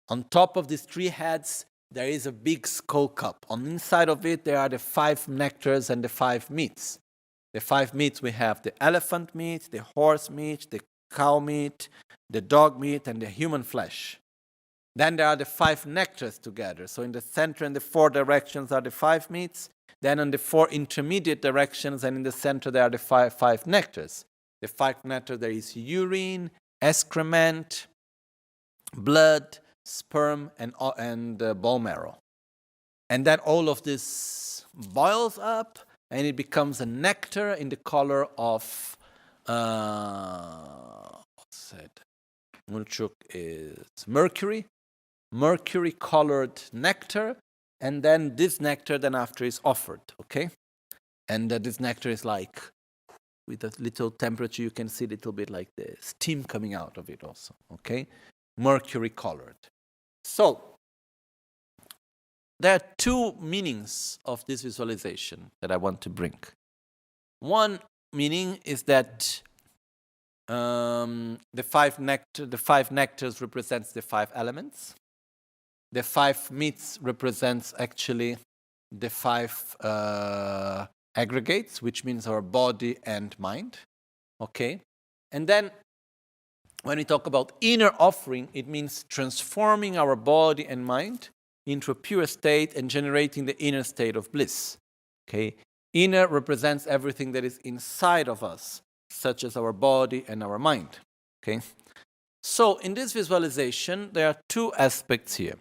On top of these 3 heads, there is a big skull cup. On the inside of it, there are the 5 nectars and the 5 meats. The 5 meats, we have the elephant meat, the horse meat, the cow meat, the dog meat, and the human flesh. Then there are the 5 nectars together. So in the center and the 4 directions are the 5 meats. Then on the 4 intermediate directions and in the center there are the 5 nectars. The 5 nectars, there is urine, excrement, blood, sperm, and bone marrow. And then all of this boils up and it becomes a nectar in the color of Mulchuk is mercury colored nectar, and then this nectar then after is offered, okay? And this nectar is like, with a little temperature, you can see a little bit like the steam coming out of it also, okay? Mercury colored. So, there are two meanings of this visualization that I want to bring. One meaning is that the five nectars represents the five elements. The five meats represents actually the five aggregates, which means our body and mind. Okay? And then when we talk about inner offering, it means transforming our body and mind into a pure state and generating the inner state of bliss. Okay? Inner represents everything that is inside of us, such as our body and our mind. Okay? So in this visualization, there are two aspects here.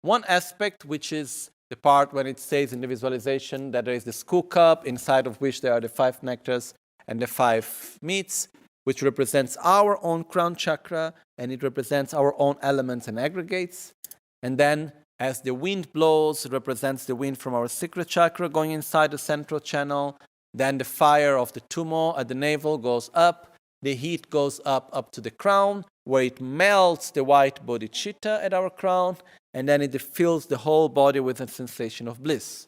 One aspect, which is the part when it says in the visualization that there is the school cup, inside of which there are the five nectars and the five meats, which represents our own crown chakra, and it represents our own elements and aggregates. And then, as the wind blows, it represents the wind from our sacral chakra going inside the central channel. Then the fire of the Tummo at the navel goes up. The heat goes up to the crown, where it melts the white bodhicitta at our crown, and then it fills the whole body with a sensation of bliss.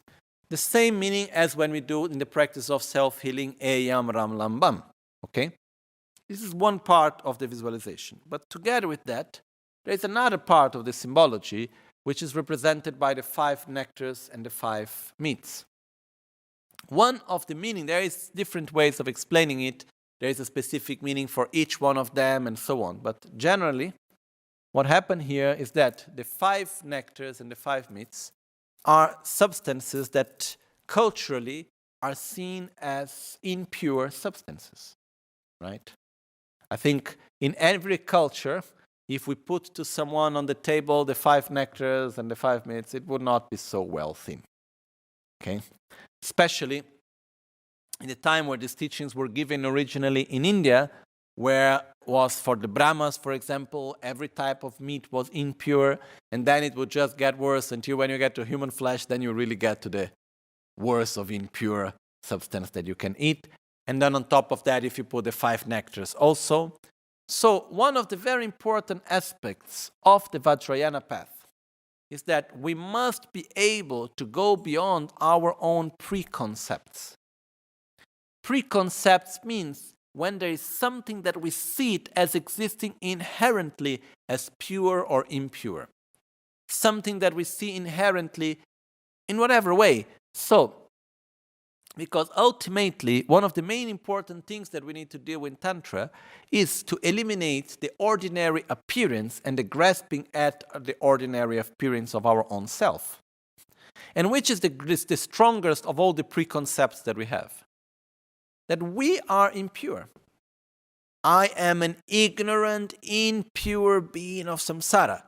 The same meaning as when we do in the practice of self-healing, Eyam Ram Lam Bam. Okay? This is one part of the visualization. But together with that, there is another part of the symbology, which is represented by the five nectars and the five meats. One of the meaning, there is different ways of explaining it. There is a specific meaning for each one of them and so on. But generally, what happened here is that the five nectars and the five meats are substances that culturally are seen as impure substances, right? I think in every culture, if we put to someone on the table the five nectars and the five meats, it would not be so well seen, okay? Especially in the time where these teachings were given originally in India, where was for the Brahmas, for example, every type of meat was impure, and then it would just get worse until when you get to human flesh, then you really get to the worst of impure substance that you can eat. And then on top of that, if you put the five nectars also. So one of the very important aspects of the Vajrayana path is that we must be able to go beyond our own preconcepts. Preconcepts means when there is something that we see it as existing inherently as pure or impure. Something that we see inherently in whatever way. So, because ultimately, one of the main important things that we need to do in Tantra is to eliminate the ordinary appearance and the grasping at the ordinary appearance of our own self. And which is the strongest of all the preconcepts that we have? That we are impure. I am an ignorant, impure being of samsara.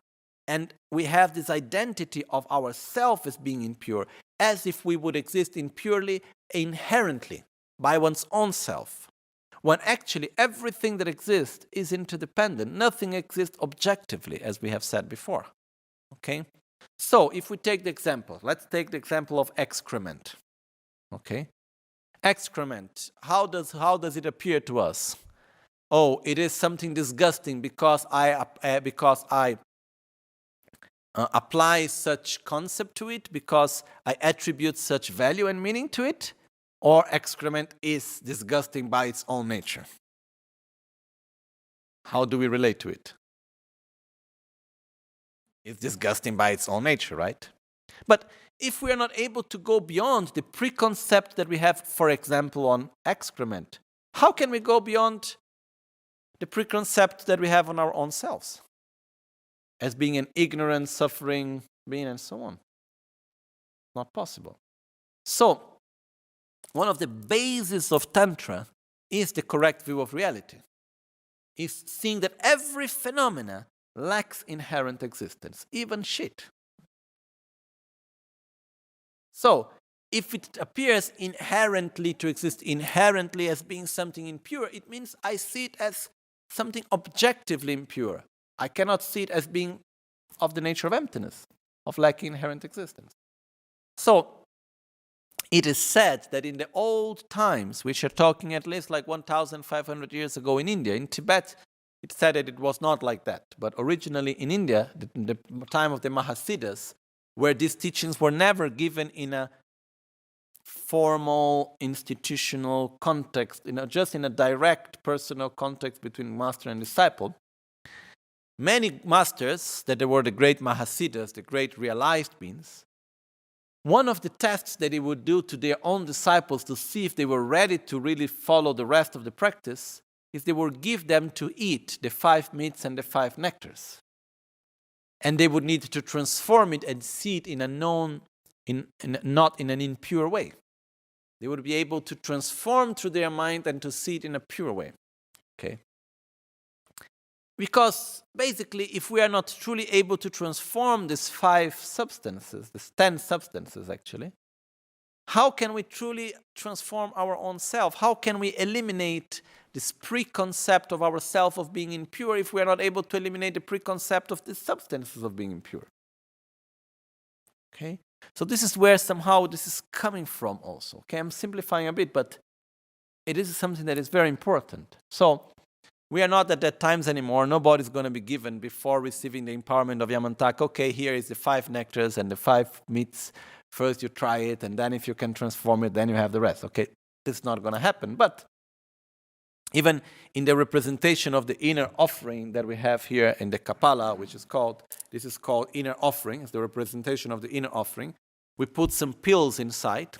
And we have this identity of ourself as being impure, as if we would exist impurely, inherently, by one's own self. When actually everything that exists is interdependent. Nothing exists objectively, as we have said before. Okay? So, if we take the example, let's take the example of excrement. Okay? Excrement, how does it appear to us? Oh, it is something disgusting because I apply such concept to it, because I attribute such value and meaning to it, or excrement is disgusting by its own nature? How do we relate to it? It's disgusting by its own nature, right? But if we are not able to go beyond the preconcept that we have, for example, on excrement, how can we go beyond the preconcept that we have on our own selves as being an ignorant, suffering being and so on? Not possible. So, one of the bases of Tantra is the correct view of reality. Is seeing that every phenomena lacks inherent existence, even shit. So, if it appears inherently to exist inherently as being something impure, it means I see it as something objectively impure. I cannot see it as being of the nature of emptiness, of lacking inherent existence. So, it is said that in the old times, which are talking at least like 1,500 years ago in India, in Tibet, it said that it was not like that. But originally in India, in the time of the Mahasiddhas, where these teachings were never given in a formal institutional context, just in a direct personal context between master and disciple. Many masters, that they were the great Mahasiddhas, the great realized beings, one of the tests that they would do to their own disciples to see if they were ready to really follow the rest of the practice is they would give them to eat the 5 meats and the 5 nectars. And they would need to transform it and see it in a not in an impure way. They would be able to transform through their mind and to see it in a pure way. Okay? Because basically, if we are not truly able to transform these 5 substances, these 10 substances actually, how can we truly transform our own self? How can we eliminate this preconcept of ourself of being impure if we are not able to eliminate the preconcept of the substances of being impure? Okay? So this is where somehow this is coming from also. Okay, I'm simplifying a bit, but it is something that is very important. So we are not at that times anymore. Nobody's going to be given before receiving the empowerment of Yamantaka. Okay, here is the 5 nectars and the 5 meats. First you try it, and then if you can transform it, then you have the rest. Okay, this is not going to happen. But even in the representation of the inner offering that we have here in the Kapala, this is called inner offering. It's the representation of the inner offering. We put some pills inside,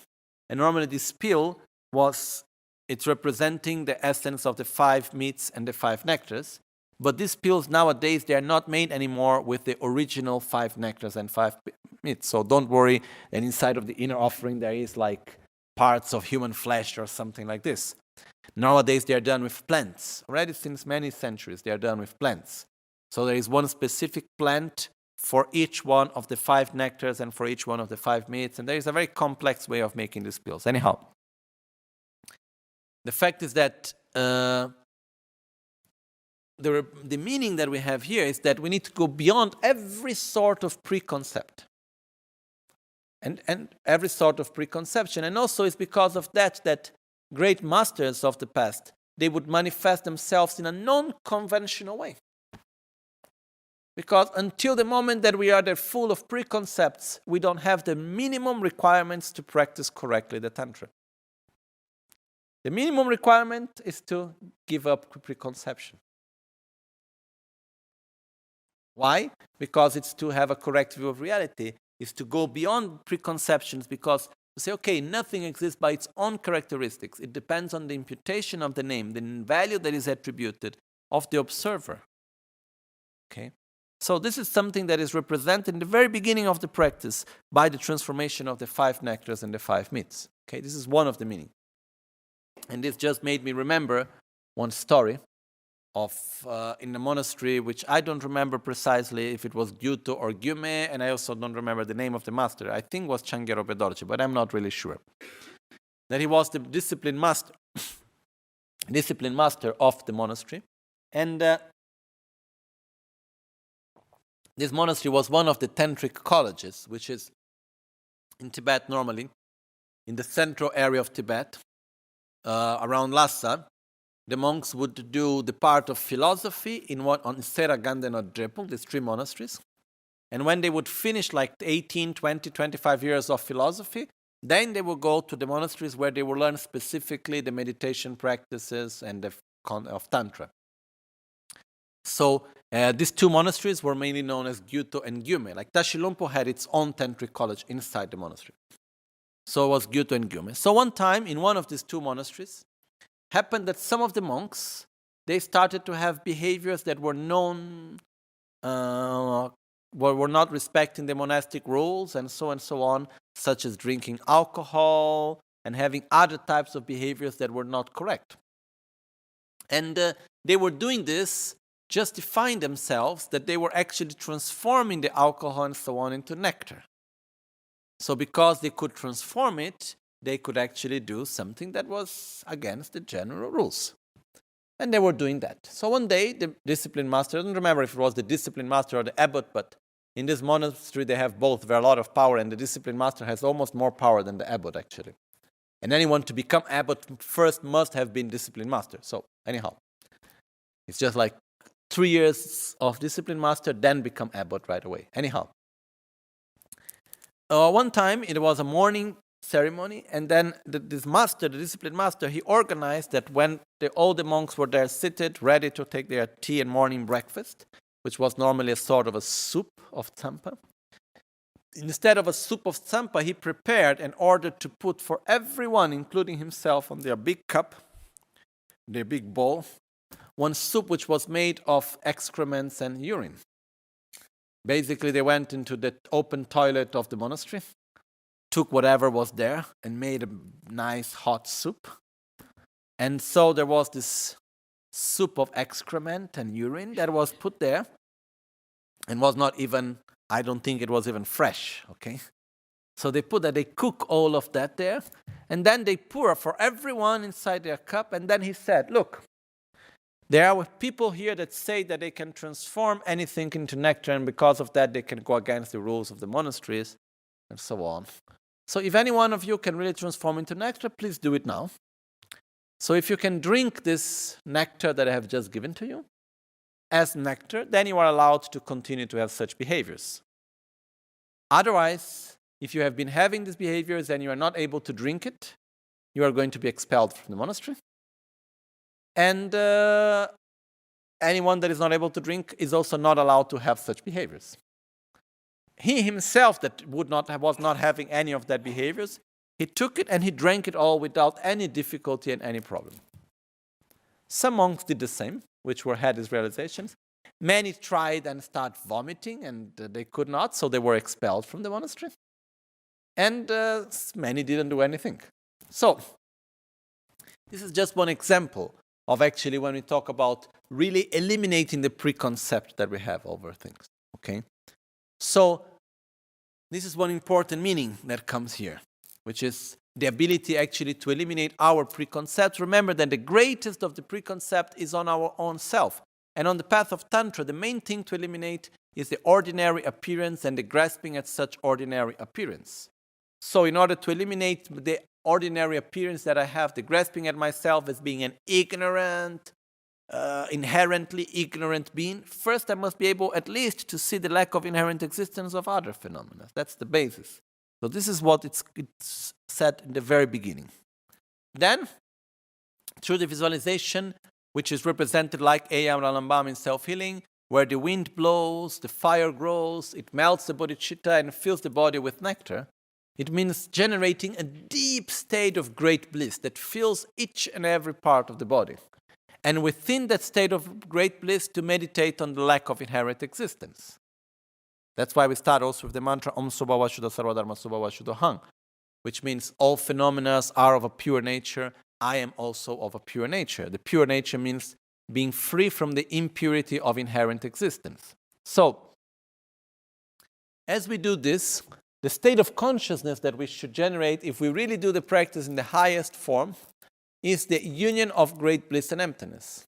and normally this pill it's representing the essence of the 5 meats and the 5 nectars. But these pills nowadays, they are not made anymore with the original 5 nectars and 5 meats. So don't worry that inside of the inner offering there is like parts of human flesh or something like this. Nowadays they are done with plants. Already since many centuries they are done with plants. So there is one specific plant for each one of the 5 nectars and for each one of the 5 meats. And there is a very complex way of making these pills. Anyhow, the fact is that the meaning that we have here is that we need to go beyond every sort of preconcept and every sort of preconception. And also it's because of that great masters of the past, they would manifest themselves in a non-conventional way. Because until the moment that we are there full of preconcepts, we don't have the minimum requirements to practice correctly the Tantra. The minimum requirement is to give up preconception. Why? Because it's to have a correct view of reality. It's to go beyond preconceptions, because to say, okay, nothing exists by its own characteristics. It depends on the imputation of the name, the value that is attributed of the observer. Okay? So this is something that is represented in the very beginning of the practice by the transformation of the 5 nectars and the 5 meats. Okay? This is one of the meanings. And this just made me remember one story of in the monastery, which I don't remember precisely if it was Gyuto or Gyume, and I also don't remember the name of the master. I think it was Changyero Pedorche, but I'm not really sure. That he was the discipline master of the monastery. And this monastery was one of the tantric colleges, which is in Tibet normally, in the central area of Tibet, around Lhasa. The monks would do the part of philosophy on Sera, Ganden, or Drepung, these 3 monasteries. And when they would finish like 18, 20, 25 years of philosophy, then they would go to the monasteries where they would learn specifically the meditation practices and of Tantra. So these 2 monasteries were mainly known as Gyuto and Gyume. Like Tashilumpo had its own tantric college inside the monastery. So it was Gyuto and Gyume. So one time in one of these 2 monasteries, happened that some of the monks, they started to have behaviors that were were not respecting the monastic rules and so on, such as drinking alcohol and having other types of behaviors that were not correct. And they were doing this, justifying themselves that they were actually transforming the alcohol and so on into nectar. So because they could transform it, they could actually do something that was against the general rules. And they were doing that. So one day, the discipline master, I don't remember if it was the discipline master or the abbot, but in this monastery they have both very a lot of power, and the discipline master has almost more power than the abbot actually. And anyone to become abbot first must have been discipline master. So anyhow, it's just like 3 years of discipline master, then become abbot right away. Anyhow. One time it was a morning ceremony, and then this master, the discipline master, he organized that when all the monks were there seated, ready to take their tea and morning breakfast, which was normally a sort of a soup of tsampa. Instead of a soup of tsampa, he prepared and ordered to put for everyone, including himself, on their big cup, their big bowl, one soup which was made of excrements and urine. Basically, they went into the open toilet of the monastery, took whatever was there, and made a nice hot soup. And so there was this soup of excrement and urine that was put there, and was not even, I don't think it was even fresh, okay? So they put that, they cook all of that there, and then they pour for everyone inside their cup, and then he said, look, there are people here that say that they can transform anything into nectar, and because of that they can go against the rules of the monasteries, and so on. So if any one of you can really transform into nectar, please do it now. So if you can drink this nectar that I have just given to you as nectar, then you are allowed to continue to have such behaviors. Otherwise, if you have been having these behaviors and you are not able to drink it, you are going to be expelled from the monastery. And anyone that is not able to drink is also not allowed to have such behaviors. He himself, that was not having any of that behaviors, he took it and he drank it all without any difficulty and any problem. Some monks did the same, which had these realizations. Many tried and started vomiting, and they could not, so they were expelled from the monastery. And many didn't do anything. So, this is just one example of actually when we talk about really eliminating the preconcept that we have over things, okay? So, this is one important meaning that comes here, which is the ability actually to eliminate our preconcepts. Remember that the greatest of the preconcept is on our own self. And on the path of Tantra, the main thing to eliminate is the ordinary appearance and the grasping at such ordinary appearance. So in order to eliminate the ordinary appearance that I have, the grasping at myself as being an ignorant, inherently ignorant being, first I must be able at least to see the lack of inherent existence of other phenomena. That's the basis. So this is what it's said in the very beginning. Then, through the visualization, which is represented like Ayam Ralambam in self-healing, where the wind blows, the fire grows, it melts the bodhicitta and fills the body with nectar, it means generating a deep state of great bliss that fills each and every part of the body. And within that state of great bliss, to meditate on the lack of inherent existence. That's why we start also with the mantra Om Subhava Shuddha Sarvadharma Subhava Shuddha Hang, which means all phenomena are of a pure nature. I am also of a pure nature. The pure nature means being free from the impurity of inherent existence. So, as we do this, the state of consciousness that we should generate, if we really do the practice in the highest form, is the union of great bliss and emptiness.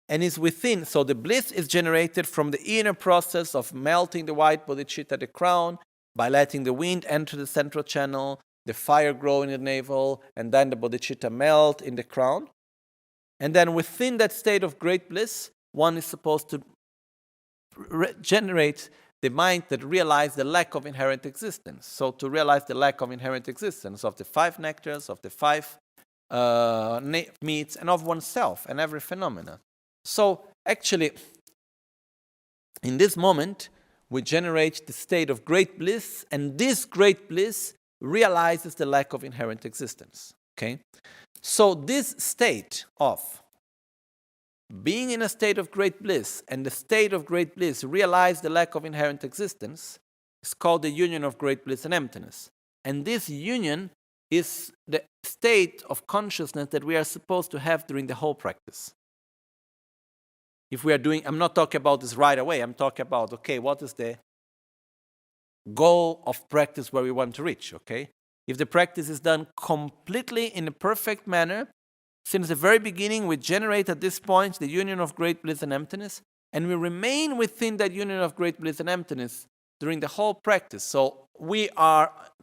And is within, so the bliss is generated from the inner process of melting the white bodhicitta at the crown, by letting the wind enter the central channel, the fire grow in the navel, and then the bodhicitta melt in the crown. And then within that state of great bliss, one is supposed to generate the mind that realizes the lack of inherent existence. So to realize the lack of inherent existence of the 5 nectars, of the 5 meats, and of oneself and every phenomena. So actually, in this moment, we generate the state of great bliss, and this great bliss realizes the lack of inherent existence. Okay? So this state of being in a state of great bliss, and the state of great bliss realize the lack of inherent existence, is called the union of great bliss and emptiness. And this union is the state of consciousness that we are supposed to have during the whole practice. If we are doing, I'm not talking about this right away, I'm talking about, okay, what is the goal of practice where we want to reach, okay? If the practice is done completely in a perfect manner, since the very beginning we generate at this point the union of great bliss and emptiness, and we remain within that union of great bliss and emptiness during the whole practice. So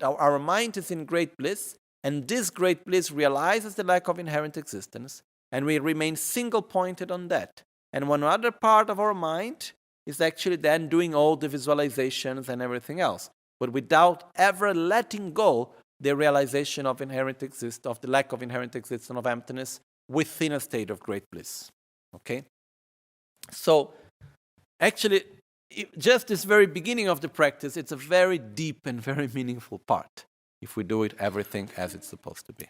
our mind is in great bliss, and this great bliss realizes the lack of inherent existence, and we remain single-pointed on that. And one other part of our mind is actually then doing all the visualizations and everything else. but without ever letting go the realization of inherent existence, of the lack of inherent existence of emptiness within a state of great bliss. Okay? So, actually, just this very beginning of the practice, it's a very deep and very meaningful part if we do it everything as it's supposed to be.